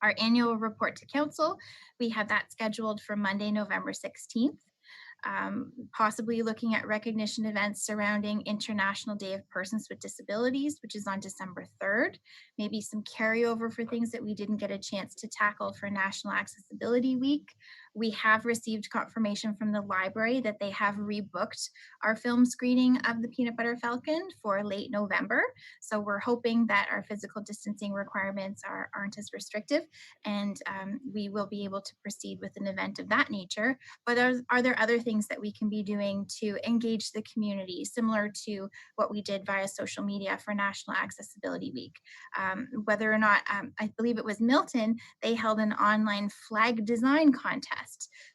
Our annual report to council, we have that scheduled for Monday, November 16th. Possibly looking at recognition events surrounding International Day of Persons with Disabilities, which is on December 3rd. Maybe some carryover for things that we didn't get a chance to tackle for National Accessibility Week We have received confirmation from the library that they have rebooked our film screening of The Peanut Butter Falcon for late November. So we're hoping that our physical distancing requirements aren't as restrictive, and we will be able to proceed with an event of that nature. But are there other things that we can be doing to engage the community, similar to what we did via social media for National Accessibility Week? Whether or not, I believe it was Milton, they held an online flag design contest.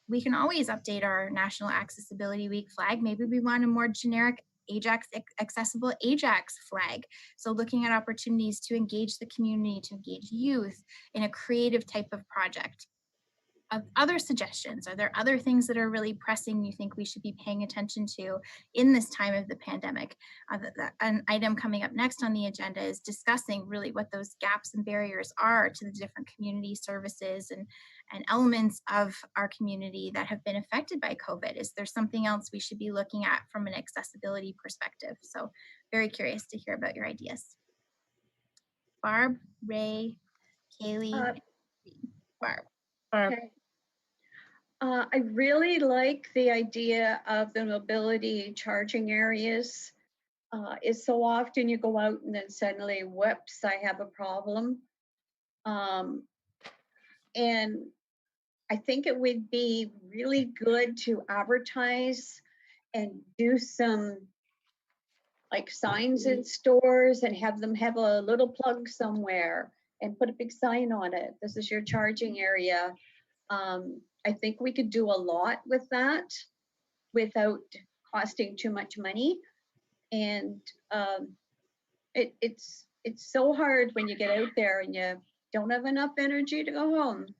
We can always update our National Accessibility Week flag. Maybe we want a more generic Ajax accessible Ajax flag. So looking at opportunities to engage the community, to engage youth in a creative type of project. Other suggestions? Are there other things that are really pressing you think we should be paying attention to in this time of the pandemic? An item coming up next on the agenda is discussing really what those gaps and barriers are to the different community services and elements of our community that have been affected by COVID. Is there something else we should be looking at from an accessibility perspective? So very curious to hear about your ideas. Barb, Ray, Kaylee, Barb. Okay. I really like the idea of the mobility charging areas. It's so often you go out and then suddenly, whoops, I have a problem. And I think it would be really good to advertise and do some like signs in stores and have them have a little plug somewhere and put a big sign on it. This is your charging area. I think we could do a lot with that without costing too much money. And it's so hard when you get out there and you don't have enough energy to go home.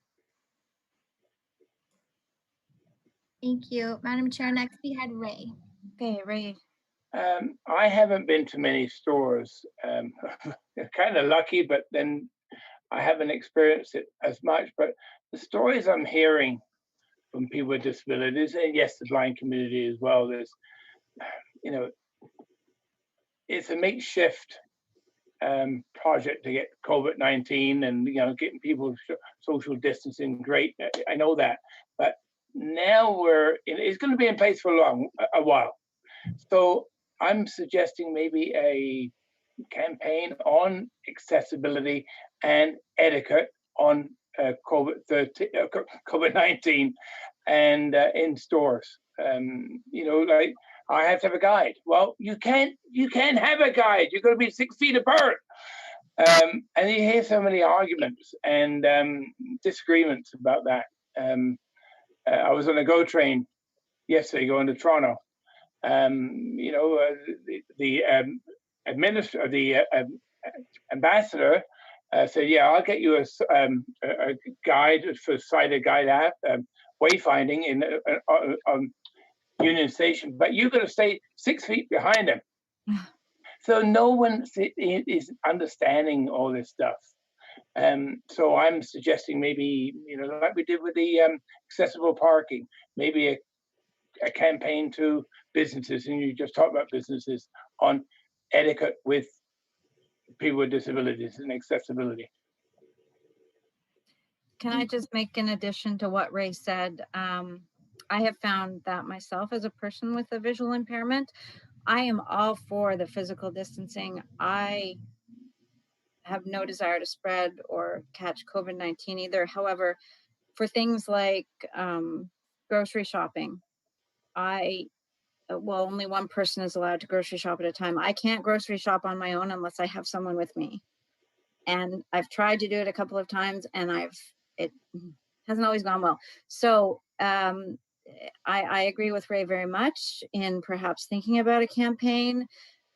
Thank you. Madam Chair, next we had Ray. Okay, Ray. I haven't been to many stores. Kind of lucky, but then I haven't experienced it as much. But the stories I'm hearing from people with disabilities, and yes, the blind community as well, there's, it's a makeshift project to get COVID-19 and, getting people social distancing. Great, I know that. But now it's going to be in place for a while. So I'm suggesting maybe a campaign on accessibility and etiquette on COVID-19 and in stores. Like I have to have a guide. Well, you can't have a guide. You're going to be 6 feet apart. And you hear so many arguments and disagreements about that. I was on a GO train yesterday going to Toronto. The ambassador said, "Yeah, I'll get you a guide for sighted guide app, wayfinding in Union Station, but you're going to stay 6 feet behind him." So no one is understanding all this stuff. So I'm suggesting maybe, like we did with the accessible parking, maybe a campaign to businesses, and you just talked about businesses on etiquette with people with disabilities and accessibility. Can I just make an addition to what Ray said? I have found that myself as a person with a visual impairment, I am all for the physical distancing. I have no desire to spread or catch COVID-19 either. However, for things like grocery shopping, only one person is allowed to grocery shop at a time. I can't grocery shop on my own unless I have someone with me. And I've tried to do it a couple of times and it hasn't always gone well. So I agree with Ray very much in perhaps thinking about a campaign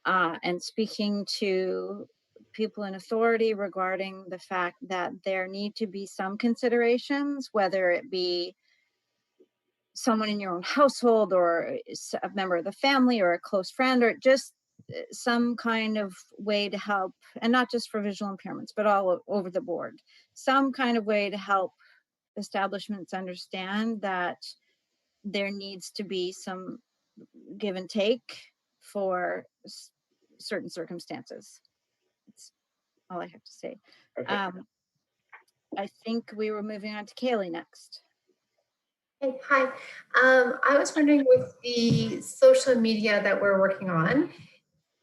and speaking to people in authority regarding the fact that there need to be some considerations, whether it be someone in your own household or a member of the family or a close friend, or just some kind of way to help, and not just for visual impairments, but all over the board, some kind of way to help establishments understand that there needs to be some give and take for certain circumstances. That's all I have to say. Okay. I think we were moving on to Kaylee next. Hey, hi. I was wondering with the social media that we're working on,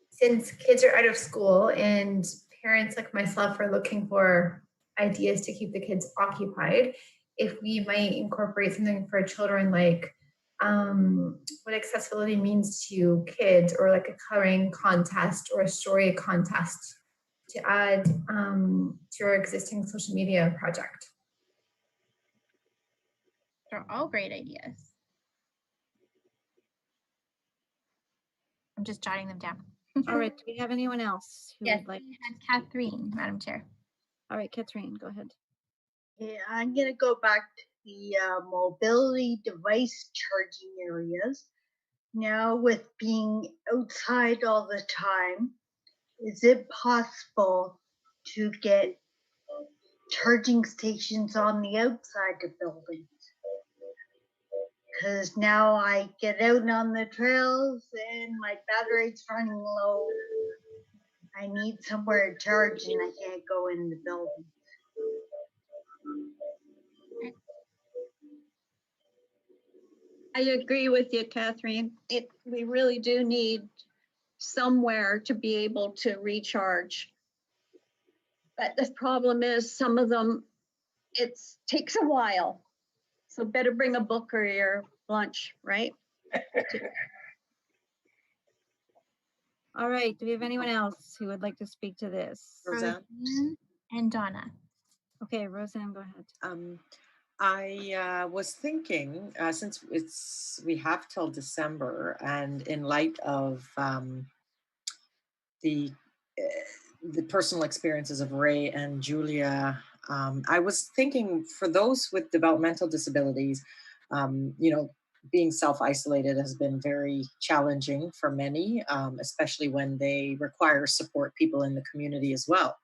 since kids are out of school and parents like myself are looking for ideas to keep the kids occupied, if we might incorporate something for children like what accessibility means to kids, or like a coloring contest or a story contest to add to our existing social media project. They're all great ideas. I'm just jotting them down. All right, do we have anyone else who Yes, would like? we had Katherine, Madam Chair. All right, Katherine, go ahead. Yeah, I'm gonna go back to the mobility device charging areas. Now with being outside all the time, is it possible to get charging stations on the outside of buildings? Because now I get out on the trails and my battery's running low. I need somewhere to charge and I can't go in the building. I agree with you, Katherine. We really do need somewhere to be able to recharge. But the problem is some of them, it takes a while. So better bring a book or your lunch, right? All right, do we have anyone else who would like to speak to this? Roseanne? Roseanne and Donna. Okay, Roseanne, go ahead. I was thinking, since we have till December, and in light of the personal experiences of Ray and Julia, I was thinking for those with developmental disabilities, being self-isolated has been very challenging for many, especially when they require support people in the community as well,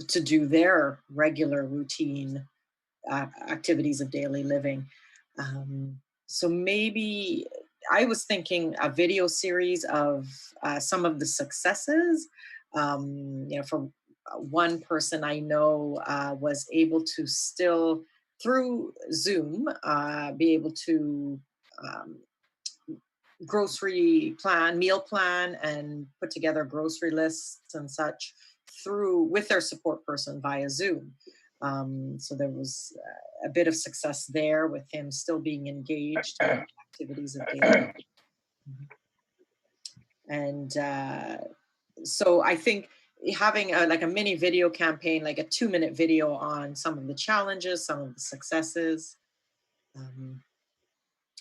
to do their regular routine activities of daily living. So maybe I was thinking a video series of some of the successes. For one person I know was able to still, through Zoom, be able to meal plan, and put together grocery lists and such with their support person via Zoom. So there was a bit of success there with him still being engaged in activities of daily. And so I think having like a mini video campaign, like a 2-minute video on some of the challenges, some of the successes.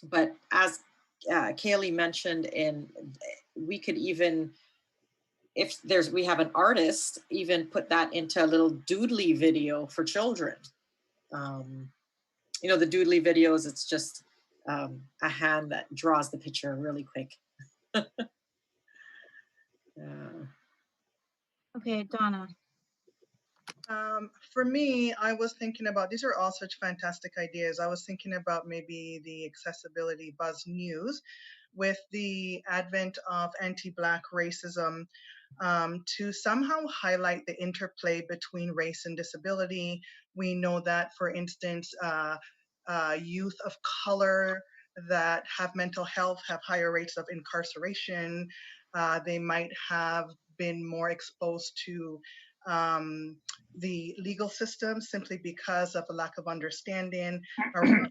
But as Kaylee mentioned, we could even, if we have an artist, even put that into a little doodly video for children. The doodly videos, it's just a hand that draws the picture really quick. Okay, Donna. For me, I was thinking about, these are all such fantastic ideas. I was thinking about maybe the accessibility buzz news with the advent of anti-Black racism, to somehow highlight the interplay between race and disability. We know that, for instance, youth of color that have mental health have higher rates of incarceration. They might have been more exposed to the legal system simply because of a lack of understanding around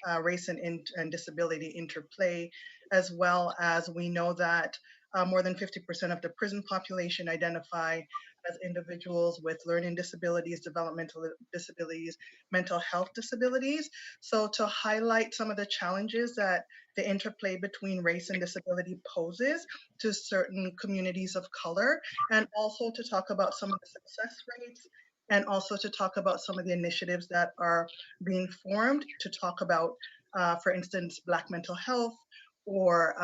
how race and disability interplay, as well as we know that more than 50% of the prison population identify as individuals with learning disabilities, developmental disabilities, mental health disabilities. So to highlight some of the challenges that the interplay between race and disability poses to certain communities of color, and also to talk about some of the success rates, and also to talk about some of the initiatives that are being formed to talk about, for instance, Black mental health, or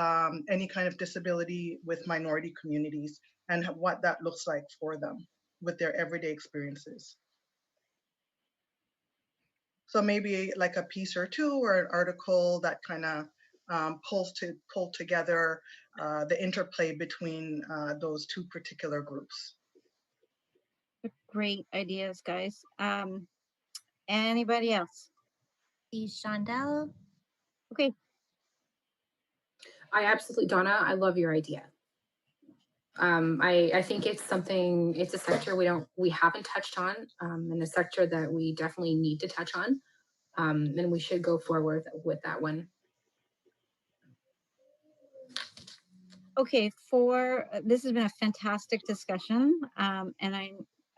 any kind of disability with minority communities, and what that looks like for them with their everyday experiences. So maybe like a piece or two, or an article that kind of pull together the interplay between those two particular groups. Great ideas, guys. Anybody else? Shondell. Okay, I absolutely, Donna, I love your idea. I think it's something, it's a sector we haven't touched on, and a sector that we definitely need to touch on. And we should go forward with that one. okay. This has been a fantastic discussion, and I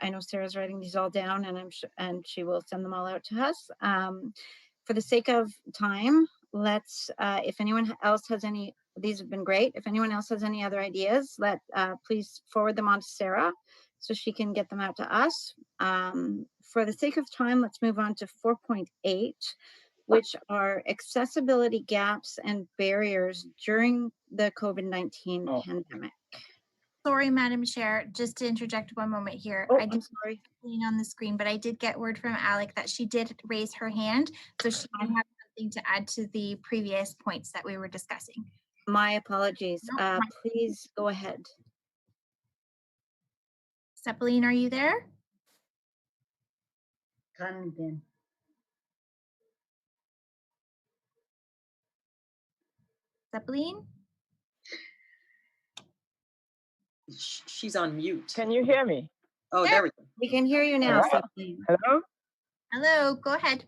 know Sarah's writing these all down, and and she will send them all out to us. For the sake of time, let's. If anyone else has any, these have been great. If anyone else has any other ideas, please forward them on to Sarah, so she can get them out to us. For the sake of time, let's move on to 4.8. Which are accessibility gaps and barriers during the COVID-19 pandemic. Sorry, Madam Chair, just to interject one moment here. Oh, I did I'm sorry. on the screen, but I did get word from Alec that she did raise her hand, so she might have something to add to the previous points that we were discussing. My apologies. No, Please go ahead. Seppeline, are you there? Come again. Seppeline? She's on mute. Can you hear me? Oh, there we go. We can hear you now, Hello? Seppeline. Hello? Hello, go ahead.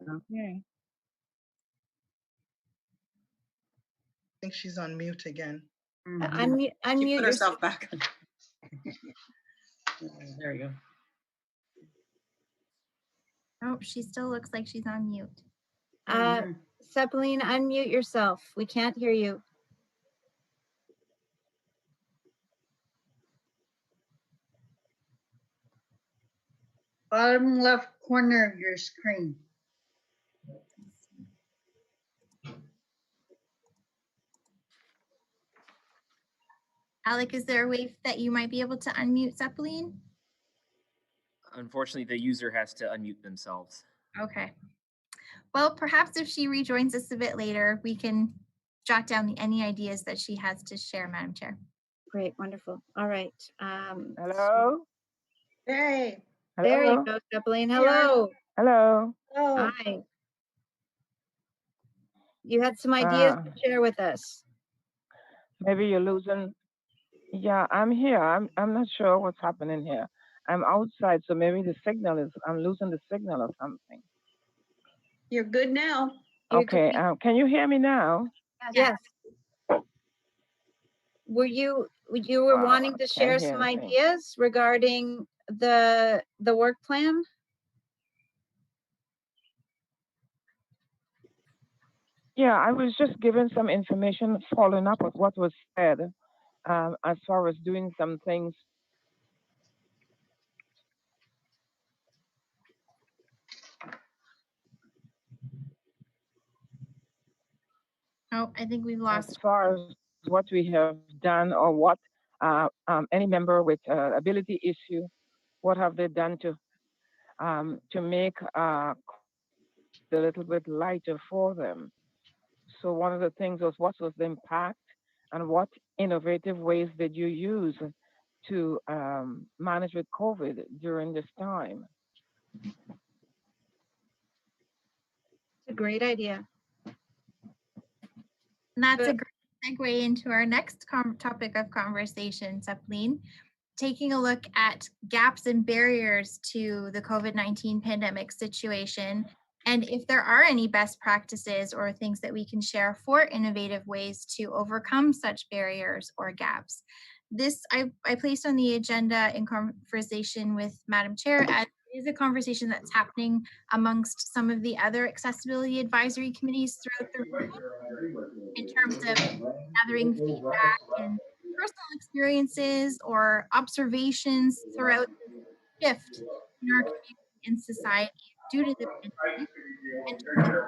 Okay. I think she's on mute again. Unmute She put yourself. herself back. There you go. Oh, she still looks like she's on mute. Seppeline, unmute yourself. We can't hear you. Bottom left corner of your screen. Alec, is there a way that you might be able to unmute Seppeline? Unfortunately, the user has to unmute themselves. Okay. Well, perhaps if she rejoins us a bit later, we can jot down any ideas that she has to share, Madam Chair. Great, wonderful. All right. Hello? Hey. There you Hello? go, Seppeline. Hello. Hello? Oh, Hi. You had some ideas to share with us. Maybe you're losing. Yeah, I'm here. I'm not sure what's happening here. I'm outside, so maybe I'm losing the signal or something. You're good now. Okay, can you hear me now? Yes. You were Wow, wanting I to can't share hear some anything. ideas regarding the work plan? Yeah, I was just giving some information, following up with what was said, as far as doing some things. Oh, I think we've lost. As far as what we have done, or what any member with ability issue, what have they done to make a little bit lighter for them? So one of the things was, what was the impact, and what innovative ways did you use to manage with COVID during this time? It's a great idea. And that's a great segue into our next topic of conversation, Seppeline. Taking a look at gaps and barriers to the COVID-19 pandemic situation, and if there are any best practices or things that we can share for innovative ways to overcome such barriers or gaps. This I placed on the agenda in conversation with Madam Chair, as it is a conversation that's happening amongst some of the other accessibility advisory committees throughout the region in terms of gathering feedback and personal experiences or observations throughout the shift in our community and society due to the pandemic, and to give the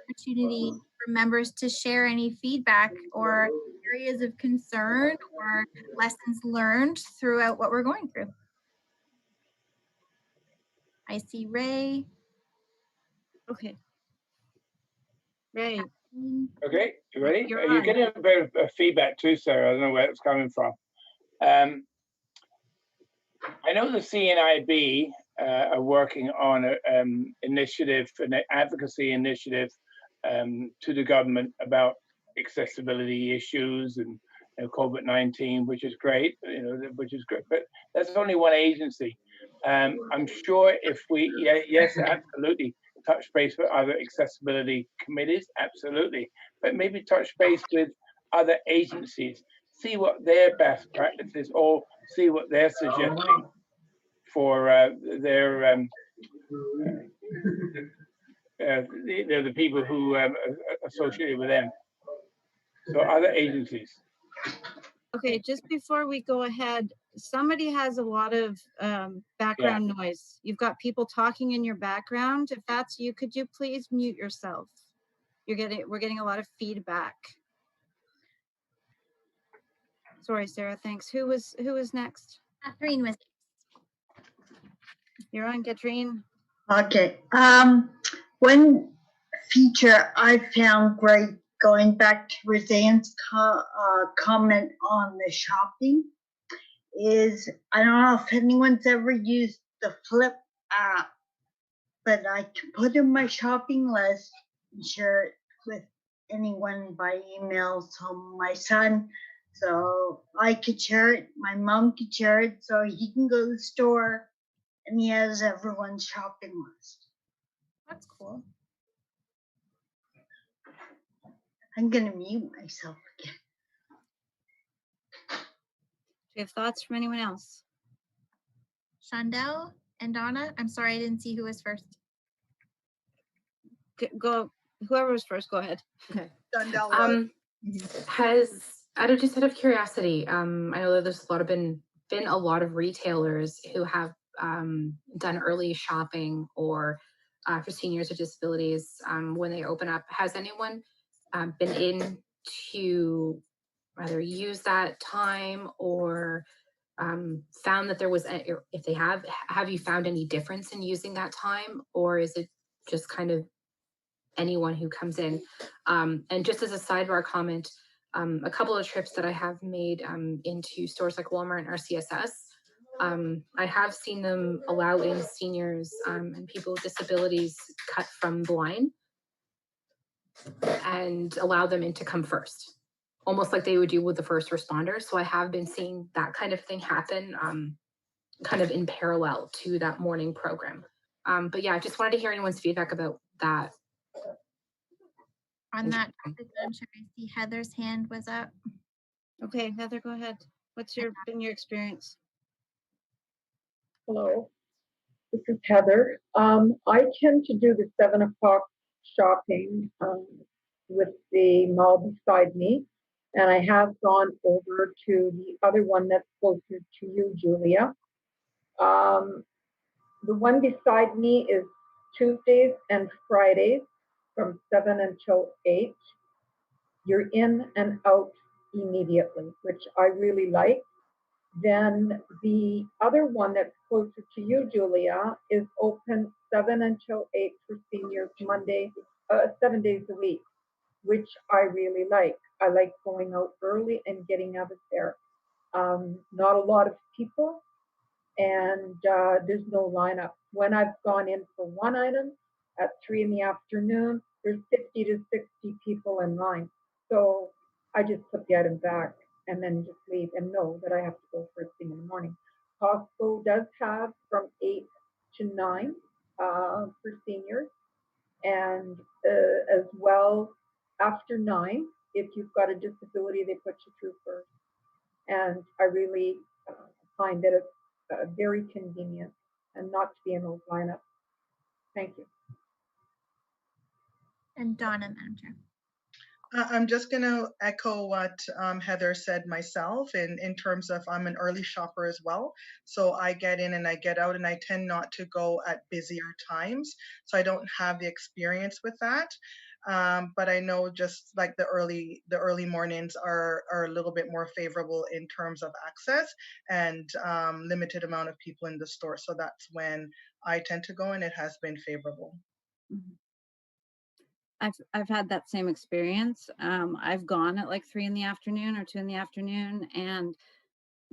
opportunity for members to share any feedback or areas of concern or lessons learned throughout what we're going through. I see Ray. Okay. Ray. Okay, you ready? You're You're on. getting a bit of feedback too, Sarah. I don't know where it's coming from. I know the CNIB are working on an initiative, an advocacy initiative to the government about accessibility issues and COVID-19, which is great, which is great. But that's only one agency. I'm sure if we, yes, absolutely, touch base with other accessibility committees, absolutely, but maybe touch base with other agencies, see what their best practices or see what they're suggesting for their the people who are associated with them. So other agencies. Okay, just before we go ahead, somebody has a lot of background noise. You've got people talking in your background. If that's you, could you please mute yourself? We're getting a lot of feedback. Sorry, Sarah, thanks. Who was next? Katherine was. You're on, Katherine. Okay. One feature I found great, going back to Roseanne's comment on the shopping, is I don't know if anyone's ever used the Flip app, but I can put in my shopping list and share it with anyone by email. So my son, so I could share it, my mom could share it, so he can go to the store and he has everyone's shopping list. That's cool. I'm gonna mute myself again. Do you have thoughts from anyone else? Shondell and Donna. I'm sorry, I didn't see who was first. Go, whoever was first, go ahead. Okay. Has out of curiosity, I know that there's been a lot of retailers who have done early shopping or for seniors with disabilities when they open up. Has anyone been in to either use that time or found that there was, if they have you found any difference in using that time, or is it just kind of anyone who comes in? And just as a sidebar comment, a couple of trips that I have made into stores like Walmart and RCSS, I have seen them allow in seniors and people with disabilities cut from the line and allow them in to come first, almost like they would do with the first responders. So I have been seeing that kind of thing happen kind of in parallel to that morning program. But yeah, I just wanted to hear anyone's feedback about that. On that topic, I'm sure I see Heather's hand was up. Okay, Heather, go ahead. What's been your experience? Hello, this is Heather. I tend to do the 7 o'clock shopping with the mall beside me, and I have gone over to the other one that's closer to you, Julia. The one beside me is Tuesdays and Fridays from 7 until 8. You're in and out immediately, which I really like. Then the other one that's closer to you, Julia, is open 7 until 8 for seniors Monday, 7 days a week, which I really like. I like going out early and getting out of there. Not a lot of people, and there's no lineup. When I've gone in for one item at 3 in the afternoon, there's 50 to 60 people in line. So I just put the item back and then just leave and know that I have to go first thing in the morning. Costco does have from 8 to 9 for seniors, and as well after 9, if you've got a disability, they put you through first. And I really find that it's very convenient and not to be in those lineups. Thank you. And Donna, Madam Chair. I'm just going to echo what Heather said myself in terms of I'm an early shopper as well. So I get in and I get out, and I tend not to go at busier times. So I don't have the experience with that. But I know just like the early mornings are a little bit more favorable in terms of access and limited amount of people in the store. So that's when I tend to go, and it has been favorable. Mm-hmm. I've had that same experience. I've gone at like 3 in the afternoon or 2 in the afternoon, and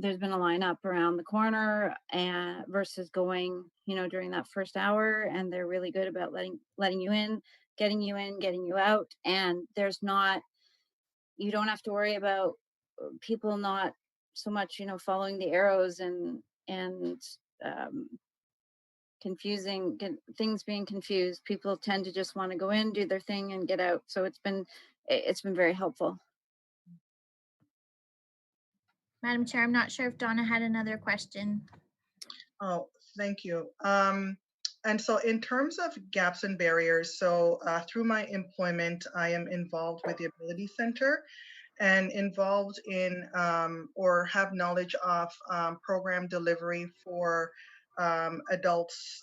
there's been a lineup around the corner and versus going, during that first hour, and they're really good about letting you in, getting you out, and you don't have to worry about people not so much, following the arrows and um, things being confused. People tend to just want to go in, do their thing, and get out. So it's been very helpful. Madam Chair, I'm not sure if Donna had another question. Oh, thank you. And so in terms of gaps and barriers, so through my employment, I am involved with the Ability Center and involved in or have knowledge of program delivery for adults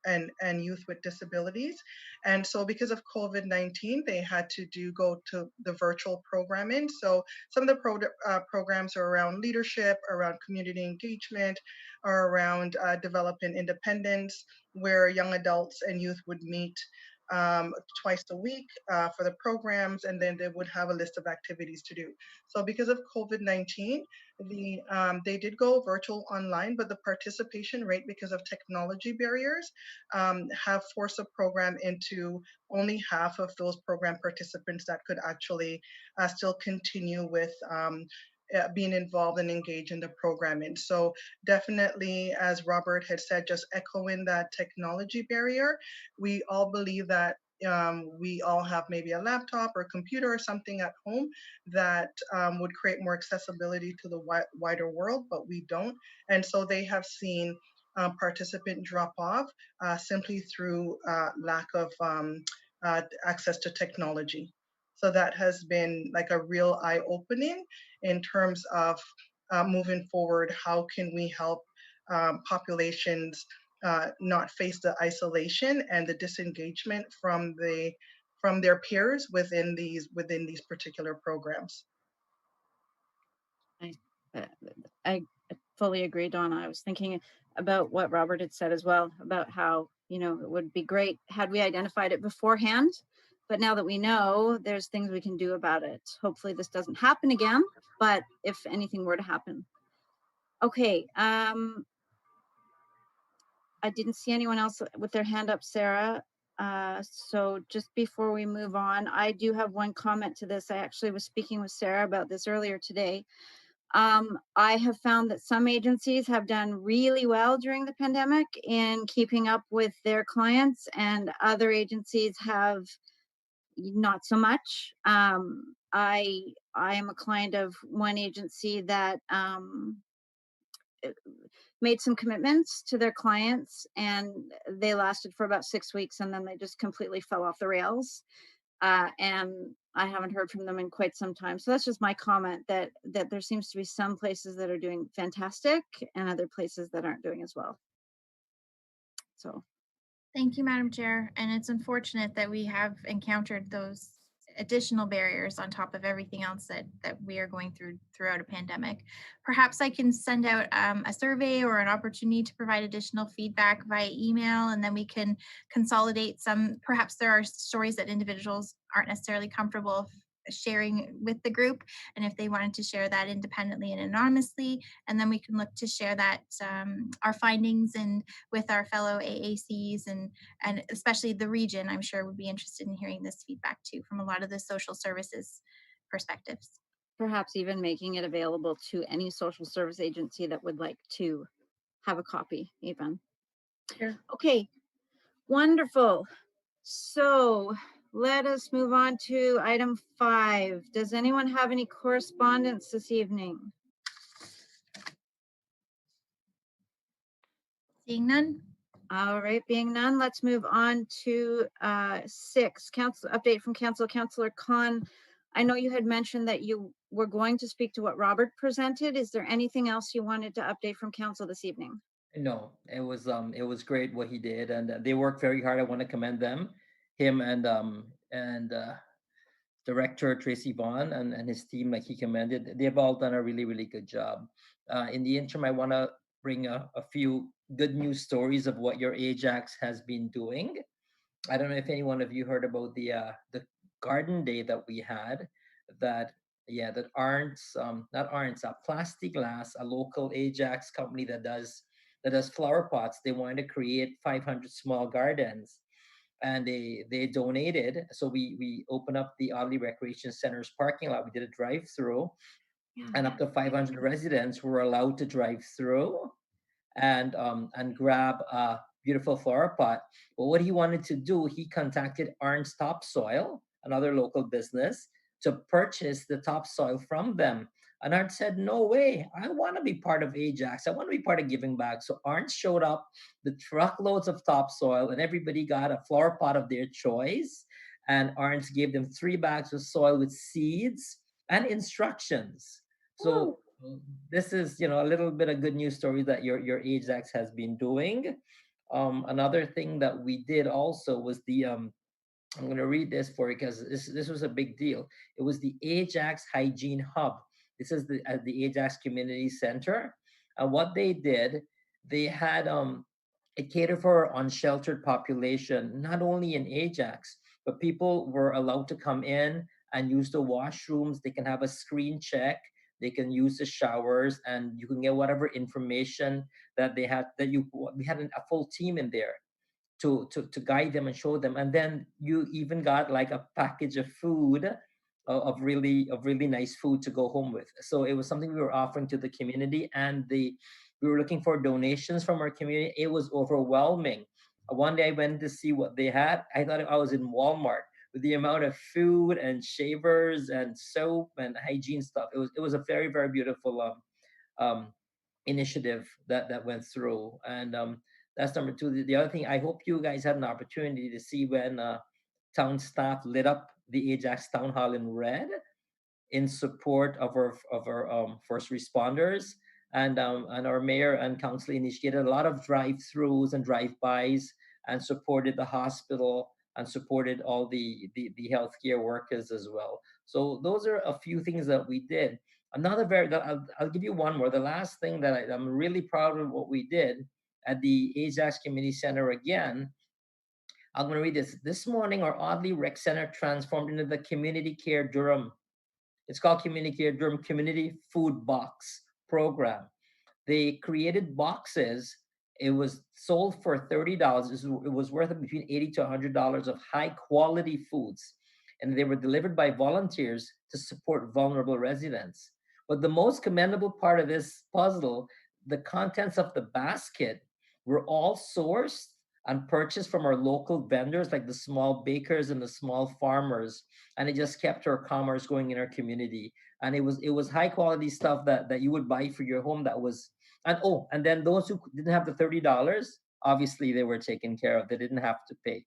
and youth with disabilities. And so because of COVID-19, they had to go to the virtual programming. So some of the programs are around leadership, around community engagement, or around developing independence, where young adults and youth would meet twice a week for the programs, and then they would have a list of activities to do. So because of COVID-19, they did go virtual online, but the participation rate, because of technology barriers, have forced the program into only half of those program participants that could actually still continue with being involved and engaged in the programming. So definitely, as Robert had said, just echoing that technology barrier, we all believe that we all have maybe a laptop or a computer or something at home that would create more accessibility to the wider world, but we don't. And so they have seen participant drop off simply through lack of access to technology. So that has been like a real eye-opening in terms of moving forward. How can we help populations not face the isolation and the disengagement from their peers within these particular programs? I fully agree, Donna. I was thinking about what Robert had said as well about how, it would be great had we identified it beforehand. But now that we know, there's things we can do about it. Hopefully this doesn't happen again, but if anything were to happen. Okay. I didn't see anyone else with their hand up, Sarah. So just before we move on, I do have one comment to this. I actually was speaking with Sarah about this earlier today. I have found that some agencies have done really well during the pandemic in keeping up with their clients, and other agencies have not so much. I am a client of one agency that made some commitments to their clients, and they lasted for about 6 weeks, and then they just completely fell off the rails. And I haven't heard from them in quite some time. So that's just my comment, that there seems to be some places that are doing fantastic and other places that aren't doing as well. So Thank you, Madam Chair. And it's unfortunate that we have encountered those additional barriers on top of everything else that we are going through throughout a pandemic. Perhaps I can send out a survey or an opportunity to provide additional feedback via email, and then we can consolidate some. Perhaps there are stories that individuals aren't necessarily comfortable sharing with the group, and if they wanted to share that independently and anonymously, and then we can look to share that our findings and with our fellow AACs and especially the region, I'm sure would be interested in hearing this feedback too from a lot of the social services perspectives. Perhaps even making it available to any social service agency that would like to have a copy even. Sure. Okay, wonderful. So let us move on to item 5. Does anyone have any correspondence this evening? Seeing none. All right, being none, let's move on to 6. Council update from Councillor Khan. I know you had mentioned that you were going to speak to what Robert presented. Is there anything else you wanted to update from council this evening? No, it was great what he did, and they worked very hard. I want to commend him and director Tracy Vaughn and his team, like he commended. They've all done a really, really good job. In the interim, I want to bring a few good news stories of what your Ajax has been doing. I don't know if any one of you heard about the garden day that we had. That Yeah, that Arndt's, not Arndt's, Plastic Glass, a local Ajax company that does flower pots. They wanted to create 500 small gardens, and they donated. So we opened up the Oddly Recreation Center's parking lot. We did a drive through, and up to 500 residents were allowed to drive through and grab a beautiful flower pot. But what he wanted to do, he contacted Arns Topsoil, another local business, to purchase the topsoil from them. And Arns said, "No way! I want to be part of Ajax. I want to be part of giving back." So Arns showed up, the truckloads of topsoil, and everybody got a flower pot of their choice. And Arns gave them 3 bags of soil with seeds and instructions. So this is, a little bit of good news story that your Ajax has been doing. Another thing that we did also was the I'm going to read this for you because this was a big deal. It was the Ajax Hygiene Hub. This is the Ajax Community Center. And what they did, they had it catered for unsheltered population, not only in Ajax, but people were allowed to come in and use the washrooms. They can have a screen check. They can use the showers, and you can get whatever information that they had. That you we had a full team in there to guide them and show them, and then you even got like a package of food, of really nice food to go home with. So it was something we were offering to the community, and we were looking for donations from our community. It was overwhelming. One day I went to see what they had. I thought I was in Walmart with the amount of food and shavers and soap and hygiene stuff. It was a very, very beautiful um, initiative that went through. And that's number two. The other thing, I hope you guys had an opportunity to see when town staff lit up the Ajax Town Hall in red in support of our first responders, and our mayor and council initiated a lot of drive-throughs and drive-bys and supported the hospital and supported all the healthcare workers as well. So those are a few things that we did. Another I'll give you one more. The last thing that I'm really proud of what we did at the Ajax Community Center again. I'm going to read this. This morning, our Oddly Rec Center transformed into the Community Care Durham. It's called Community Care Durham Community Food Box Program. They created boxes. It was sold for $30. It was worth between $80 to $100 of high quality foods, and they were delivered by volunteers to support vulnerable residents. But the most commendable part of this puzzle, the contents of the basket were all sourced and purchased from our local vendors, like the small bakers and the small farmers, and it just kept our commerce going in our community. And it was high quality stuff that you would buy for your home. That was and then those who didn't have the $30, obviously they were taken care of. They didn't have to pay.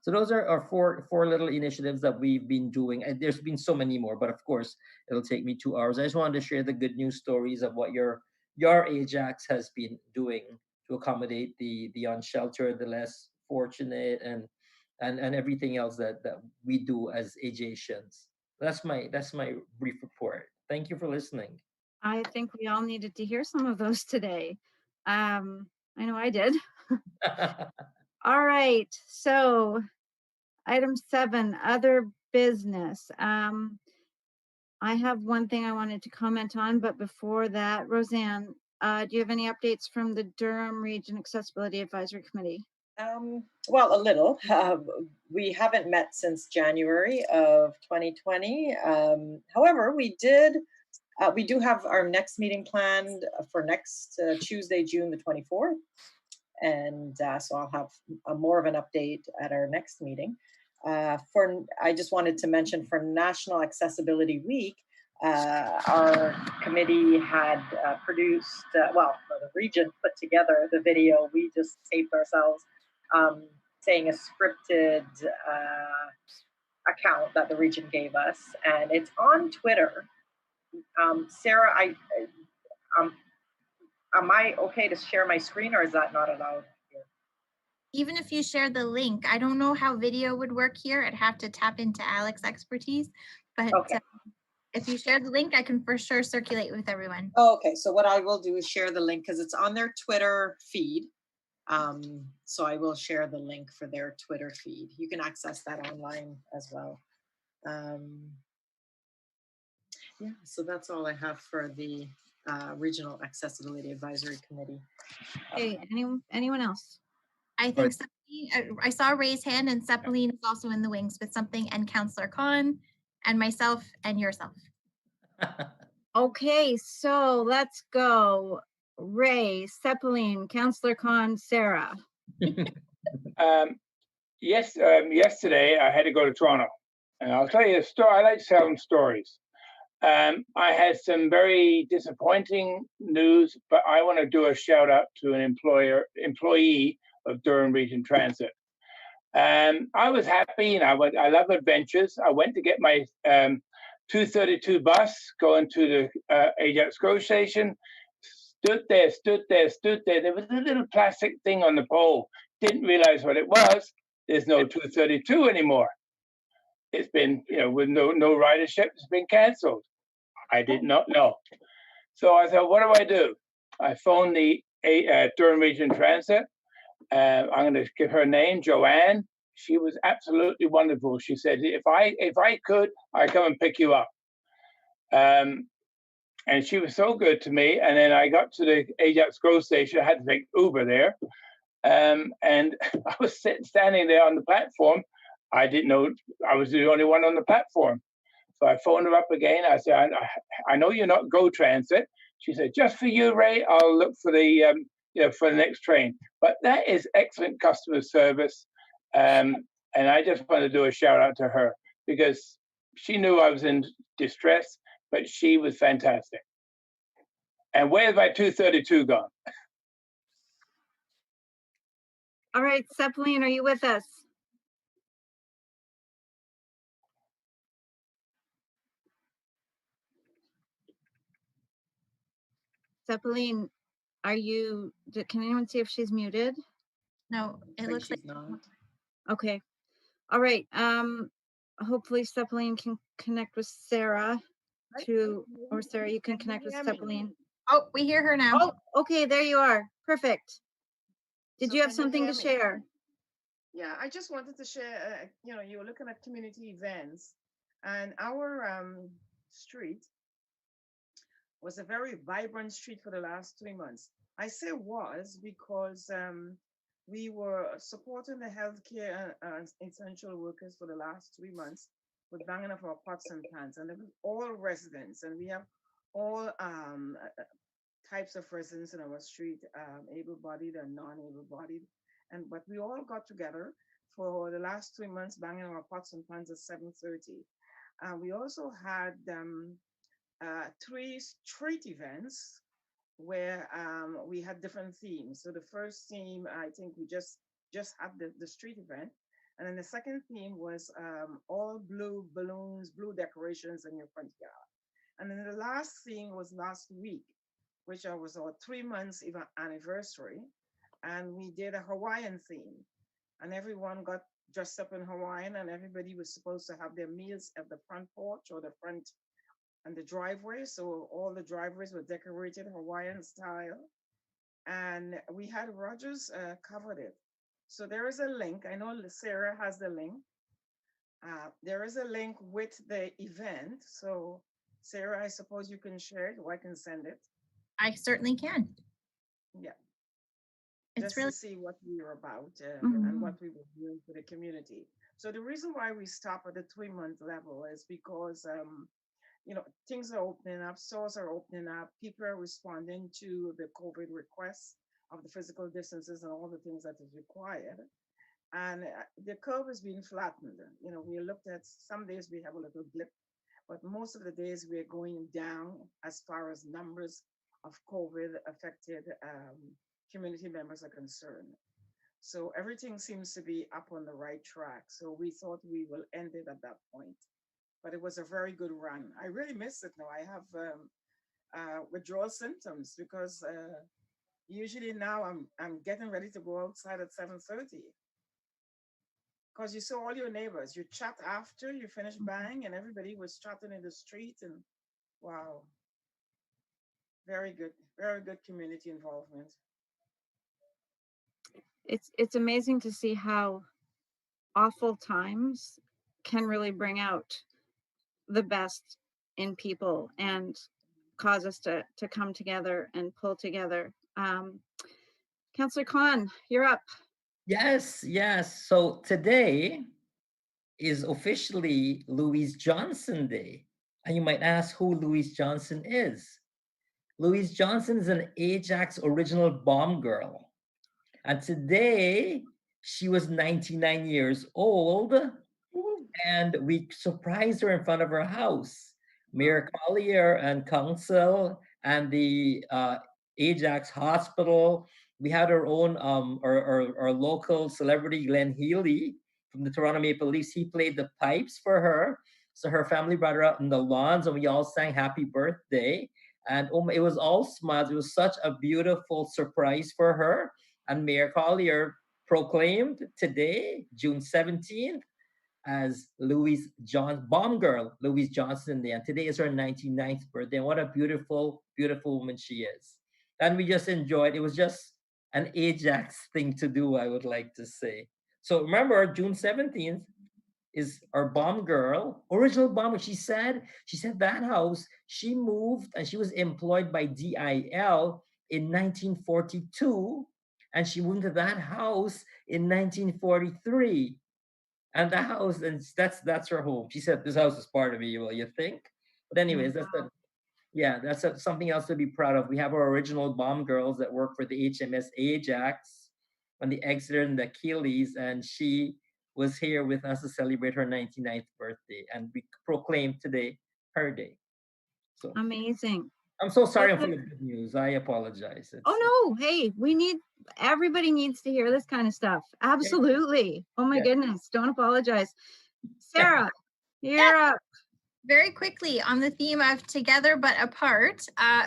So those are our four little initiatives that we've been doing. And there's been so many more, but of course it'll take me 2 hours. I just wanted to share the good news stories of what your Ajax has been doing to accommodate the unsheltered, the less fortunate, and everything else that we do as Ajaxians. That's my brief report. Thank you for listening. I think we all needed to hear some of those today. I know I did. All right. So, item 7, other business. I have one thing I wanted to comment on, but before that, Roseanne, do you have any updates from the Durham Region Accessibility Advisory Committee? Well, a little. We haven't met since January of 2020. However, we do have our next meeting planned for next Tuesday, June the 24th. And so I'll have more of an update at our next meeting. I just wanted to mention for National Accessibility Week, our committee had produced, the region put together the video. We just taped ourselves saying a scripted account that the region gave us, and it's on Twitter. Sarah, am I okay to share my screen, or is that not allowed? Even if you share the link, I don't know how video would work here. I'd have to tap into Alex's expertise, but okay. If you share the link, I can for sure circulate with everyone. Oh, okay, so what I will do is share the link because it's on their Twitter feed. So I will share the link for their Twitter feed. You can access that online as well. Yeah, so that's all I have for the Regional Accessibility Advisory Committee. Okay, anyone else? I think I saw Ray's hand, and Seppaline is also in the wings with something, and Councillor Khan, and myself, and yourself. Okay, so let's go. Ray, Seppaline, Councillor Khan, Sarah. Yesterday I had to go to Toronto, and I'll tell you a story. I like telling stories. I had some very disappointing news, but I want to do a shout out to an employee of Durham Region Transit. I was happy, and I love adventures. I went to get my 232 bus going to the Ajax GO station. Stood there. There was a little plastic thing on the pole. Didn't realize what it was. There's no 232 anymore. It's been, with no ridership, it's been canceled. I did not know. So I thought, what do? I phoned the Durham Region Transit. I'm going to give her name, Joanne. She was absolutely wonderful. She said, if I could, I'd come and pick you up. And she was so good to me. And then I got to the Ajax GO station. I had to take Uber there. And I was standing there on the platform. I didn't know I was the only one on the platform. So I phoned her up again. I said, I know you're not GO Transit. She said, just for you, Ray, I'll look for the for the next train. But that is excellent customer service. And I just want to do a shout out to her because she knew I was in distress, but she was fantastic. And where's my 232 gone? All right, Seppaline, are you with us? Seppaline, can anyone see if she's muted? No, it looks like not. Okay. All right. Hopefully Seppaline can connect with Sarah or Sarah, you can connect with Seppaline. Oh, we hear her now. Oh, okay, there you are. Perfect. Did you have something to share? Yeah, I just wanted to share, you were looking at community events, and our street was a very vibrant street for the last 3 months. I say was because we were supporting the healthcare and essential workers for the last 3 months with banging of our pots and pans, and it was all residents, and we have all types of residents in our street, able-bodied and non-able-bodied, but we all got together for the last 3 months banging our pots and pans at 7:30. We also had 3 street events where we had different themes. So the first theme, I think we just had the street event. And then the second theme was all blue balloons, blue decorations in your front yard. And then the last theme was last week, which was our 3 months anniversary. And we did a Hawaiian theme. And everyone got dressed up in Hawaiian, and everybody was supposed to have their meals at the front porch or the front and the driveway. So all the driveways were decorated Hawaiian style. And we had Rogers covered it. So there is a link. I know Sarah has the link. There is a link with the event. So Sarah, I suppose you can share it, or I can send it. I certainly can. Yeah. It's just really to see what we were about and what we were doing for the community. So the reason why we stop at the 3-month level is because things are opening up, stores are opening up, people are responding to the COVID requests of the physical distances and all the things that is required. And the curve is being flattened. We looked at some days we have a little blip, but most of the days we're going down as far as numbers of COVID affected community members are concerned. So everything seems to be up on the right track. So we thought we will end it at that point. But it was a very good run. I really miss it now. I have withdrawal symptoms because usually now I'm getting ready to go outside at 7:30. Because you saw all your neighbors. You chat after you finish buying, and everybody was chatting in the street. And wow, very good community involvement. It's amazing to see how awful times can really bring out the best in people and cause us to come together and pull together. Councillor Khan, you're up. Yes, yes. So today is officially Louise Johnson Day. And you might ask who Louise Johnson is. Louise Johnson is an Ajax original bomb girl. And today she was 99 years old, and we surprised her in front of her house. Mayor Collier and council and the Ajax Hospital. We had our own our local celebrity Glenn Healy from the Toronto Maple Leafs. He played the pipes for her. So her family brought her out in the lawns and we all sang happy birthday. And it was all smiles. It was such a beautiful surprise for her. And Mayor Collier proclaimed today, June 17th, as Bomb Girl, Louise Johnson Day. And today is her 99th birthday. And what a beautiful, beautiful woman she is. And we just enjoyed it. Was just an Ajax thing to do, I would like to say. So remember, June 17th is our bomb girl, original bomber. She said that house, she moved and she was employed by DIL in 1942. And she moved to that house in 1943. And the house, and that's her home. She said this house is part of me. Well, you think? But anyways, that's something else to be proud of. We have our original bomb girls that work for the HMS Ajax on the Exeter and the Achilles, and she was here with us to celebrate her 99th birthday, and we proclaimed today her day. So amazing. I'm so sorry I'm full of good news. I apologize. Oh no, hey, everybody needs to hear this kind of stuff. Absolutely. Oh my goodness, don't apologize. Sarah, you're up. Very quickly on the theme of together but apart,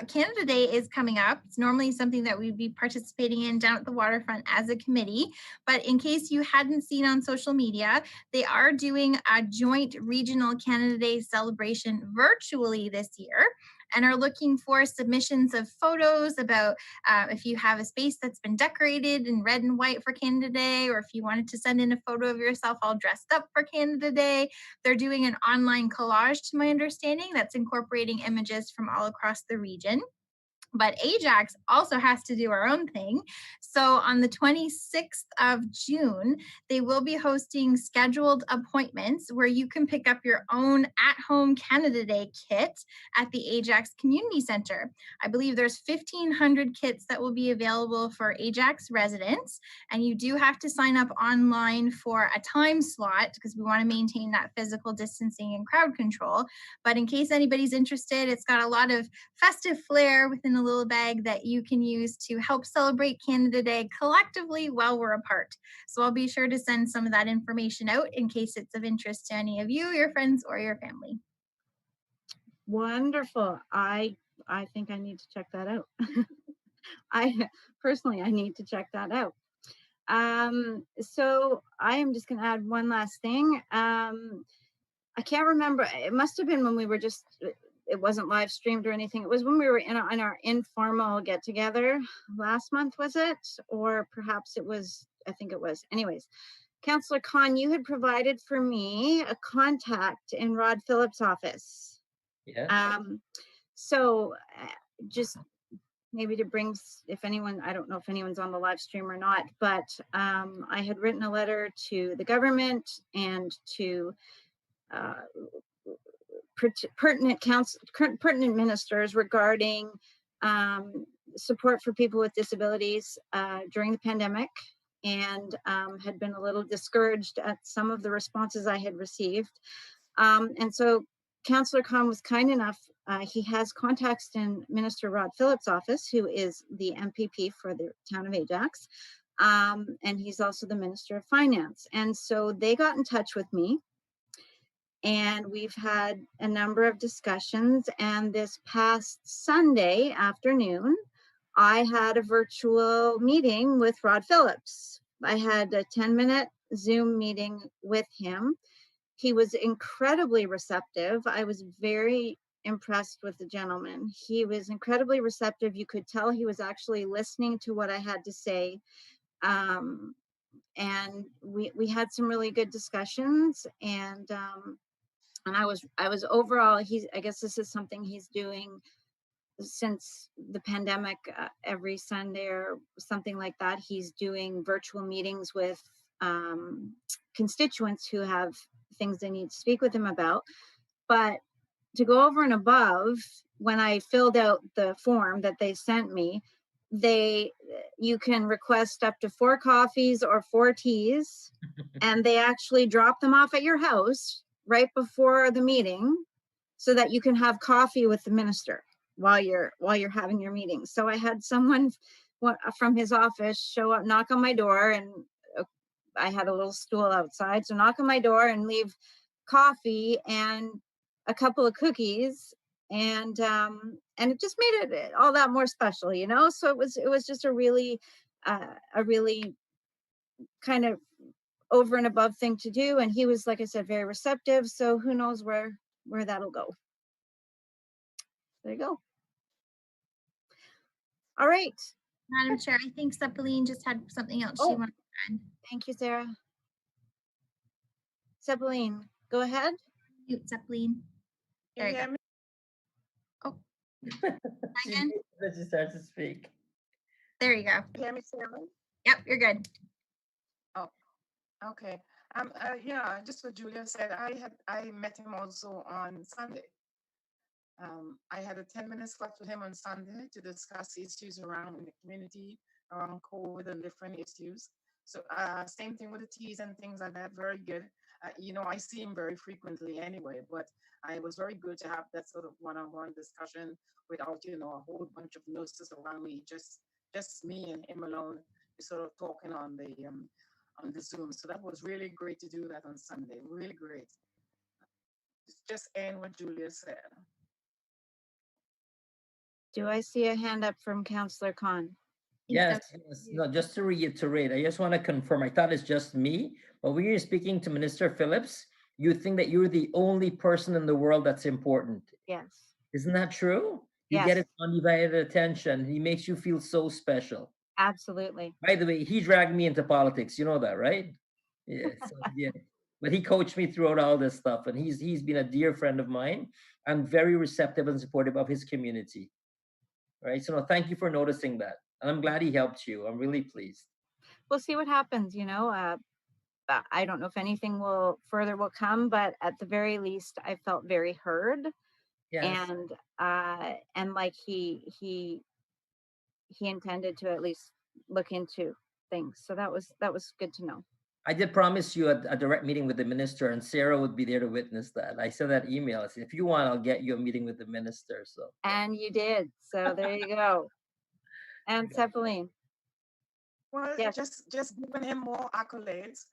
Canada Day is coming up. It's normally something that we'd be participating in down at the waterfront as a committee. But in case you hadn't seen on social media, they are doing a joint regional Canada Day celebration virtually this year, and are looking for submissions of photos about if you have a space that's been decorated in red and white for Canada Day, or if you wanted to send in a photo of yourself all dressed up for Canada Day. They're doing an online collage, to my understanding, that's incorporating images from all across the region. But Ajax also has to do our own thing. So on the 26th of June, they will be hosting scheduled appointments where you can pick up your own at-home Canada Day kit at the Ajax Community Center. I believe there's 1,500 kits that will be available for Ajax residents, and you do have to sign up online for a time slot because we want to maintain that physical distancing and crowd control. But in case anybody's interested, it's got a lot of festive flair within a little bag that you can use to help celebrate Canada Day collectively while we're apart. So I'll be sure to send some of that information out in case it's of interest to any of you, your friends, or your family. Wonderful. I think I need to check that out. I need to check that out. So I am just going to add one last thing. I can't remember. It must have been when we were just, it wasn't live streamed or anything. It was when we were in our informal get together last month, was it? Or perhaps it was, I think it was. Anyways, Councillor Khan, you had provided for me a contact in Rod Phillips' office. Yeah. So just maybe to bring, if anyone, I don't know if anyone's on the live stream or not, but I had written a letter to the government and to pertinent ministers regarding support for people with disabilities during the pandemic, and had been a little discouraged at some of the responses I had received. And so Councillor Khan was kind enough, he has contacts in Minister Rod Phillips' office, who is the MPP for the town of Ajax, and he's also the Minister of Finance. And so they got in touch with me, and we've had a number of discussions. And this past Sunday afternoon, I had a virtual meeting with Rod Phillips. I had a 10-minute Zoom meeting with him. He was incredibly receptive. I was very impressed with the gentleman. He was incredibly receptive. You could tell he was actually listening to what I had to say. And we had some really good discussions, and And I was overall, I guess this is something he's doing since the pandemic, every Sunday or something like that. He's doing virtual meetings with constituents who have things they need to speak with him about. But to go over and above, when I filled out the form that they sent me, you can request up to 4 coffees or 4 teas, and they actually drop them off at your house right before the meeting so that you can have coffee with the minister while you're having your meeting. So I had someone from his office show up, knock on my door, and I had a little stool outside, so knock on my door and leave coffee and a couple of cookies, and it just made it all that more special, you know. So it was just a really kind of over and above thing to do, and he was, like I said, very receptive. So who knows where that'll go. There you go. All right, Madam Chair, I think Seppaline just had something else she wanted to add. Thank you, Sarah. Seppaline, go ahead. Mute Seppaline. There you go. Oh, again. She starts to speak. There you go. Can you hear me, Sarah? Yep, you're good. Oh, okay. Yeah, just what Julia said, I met him also on Sunday. I had a 10-minute slot with him on Sunday to discuss issues around in the community, around COVID and different issues. So same thing with the teas and things like that, very good. You know, I see him very frequently anyway, but it was very good to have that sort of one-on-one discussion without, you know, a whole bunch of nurses around me, just me and him alone, sort of talking on the Zoom. So that was really great to do that on Sunday, really great. Just end what Julia said. Do I see a hand up from Councillor Khan? Yes, no, just to reiterate, I just want to confirm, I thought it's just me, but when you're speaking to Minister Phillips, you think that you're the only person in the world that's important. Yes. Isn't that true? You get his undivided attention. He makes you feel so special. Absolutely. By the way, he dragged me into politics. You know that, right? Yeah. So, yeah. But he coached me throughout all this stuff, and he's been a dear friend of mine and very receptive and supportive of his community. Right. So no, thank you for noticing that. And I'm glad he helped you. I'm really pleased. We'll see what happens, you know. I don't know if anything further will come, but at the very least, I felt very heard. Yes. And like he intended to at least look into things. So that was good to know. I did promise you a direct meeting with the minister, and Sarah would be there to witness that. I sent that email. I said, if you want, I'll get you a meeting with the minister. So. And you did. So there you go. And Seppaline. Well, yes. just giving him more accolades.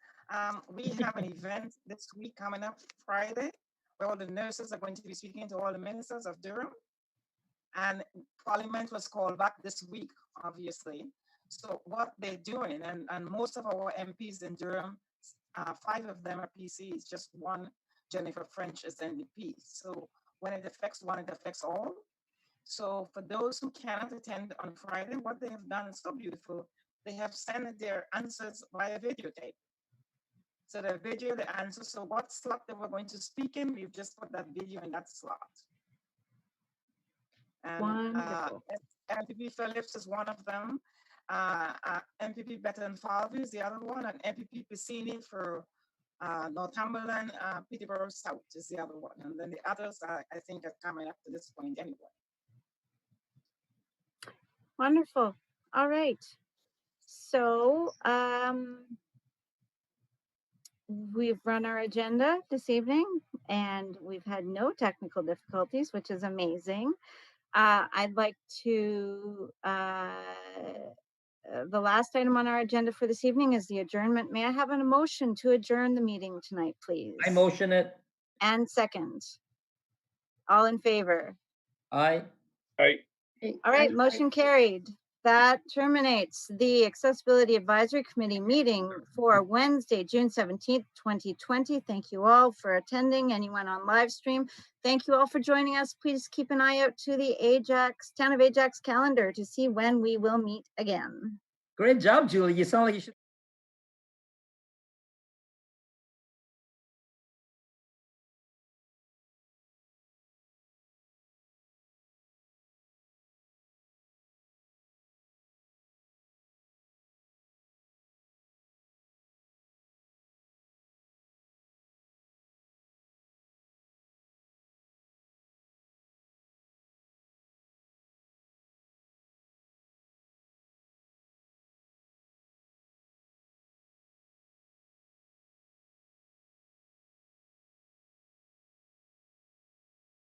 We have an event this week coming up Friday, where all the nurses are going to be speaking to all the ministers of Durham. And Parliament was called back this week, obviously. So what they're doing, and most of our MPs in Durham, 5 of them are PCs, just one, Jennifer French, is NDP. So when it affects one, it affects all. So for those who cannot attend on Friday, what they have done is so beautiful. They have sent their answers via videotape. So they video the answers. So what slot they were going to speak in, we've just put that video in that slot. And MPP Phillips is one of them. MPP Betton Falvey is the other one, and MPP Piscini for Northumberland, Peterborough South is the other one. And then the others, I think, are coming up to this point anyway. Wonderful. All right. So we've run our agenda this evening, and we've had no technical difficulties, which is amazing. I'd like to, the last item on our agenda for this evening is the adjournment. May I have a motion to adjourn the meeting tonight, please? I motion it. And second. All in favor? Aye. Aye. All right, motion carried. That terminates the Accessibility Advisory Committee meeting for Wednesday, June 17th, 2020. Thank you all for attending. Anyone on live stream, thank you all for joining us. Please keep an eye out to the Town of Ajax calendar to see when we will meet again. Great job, Julie. You sound like you should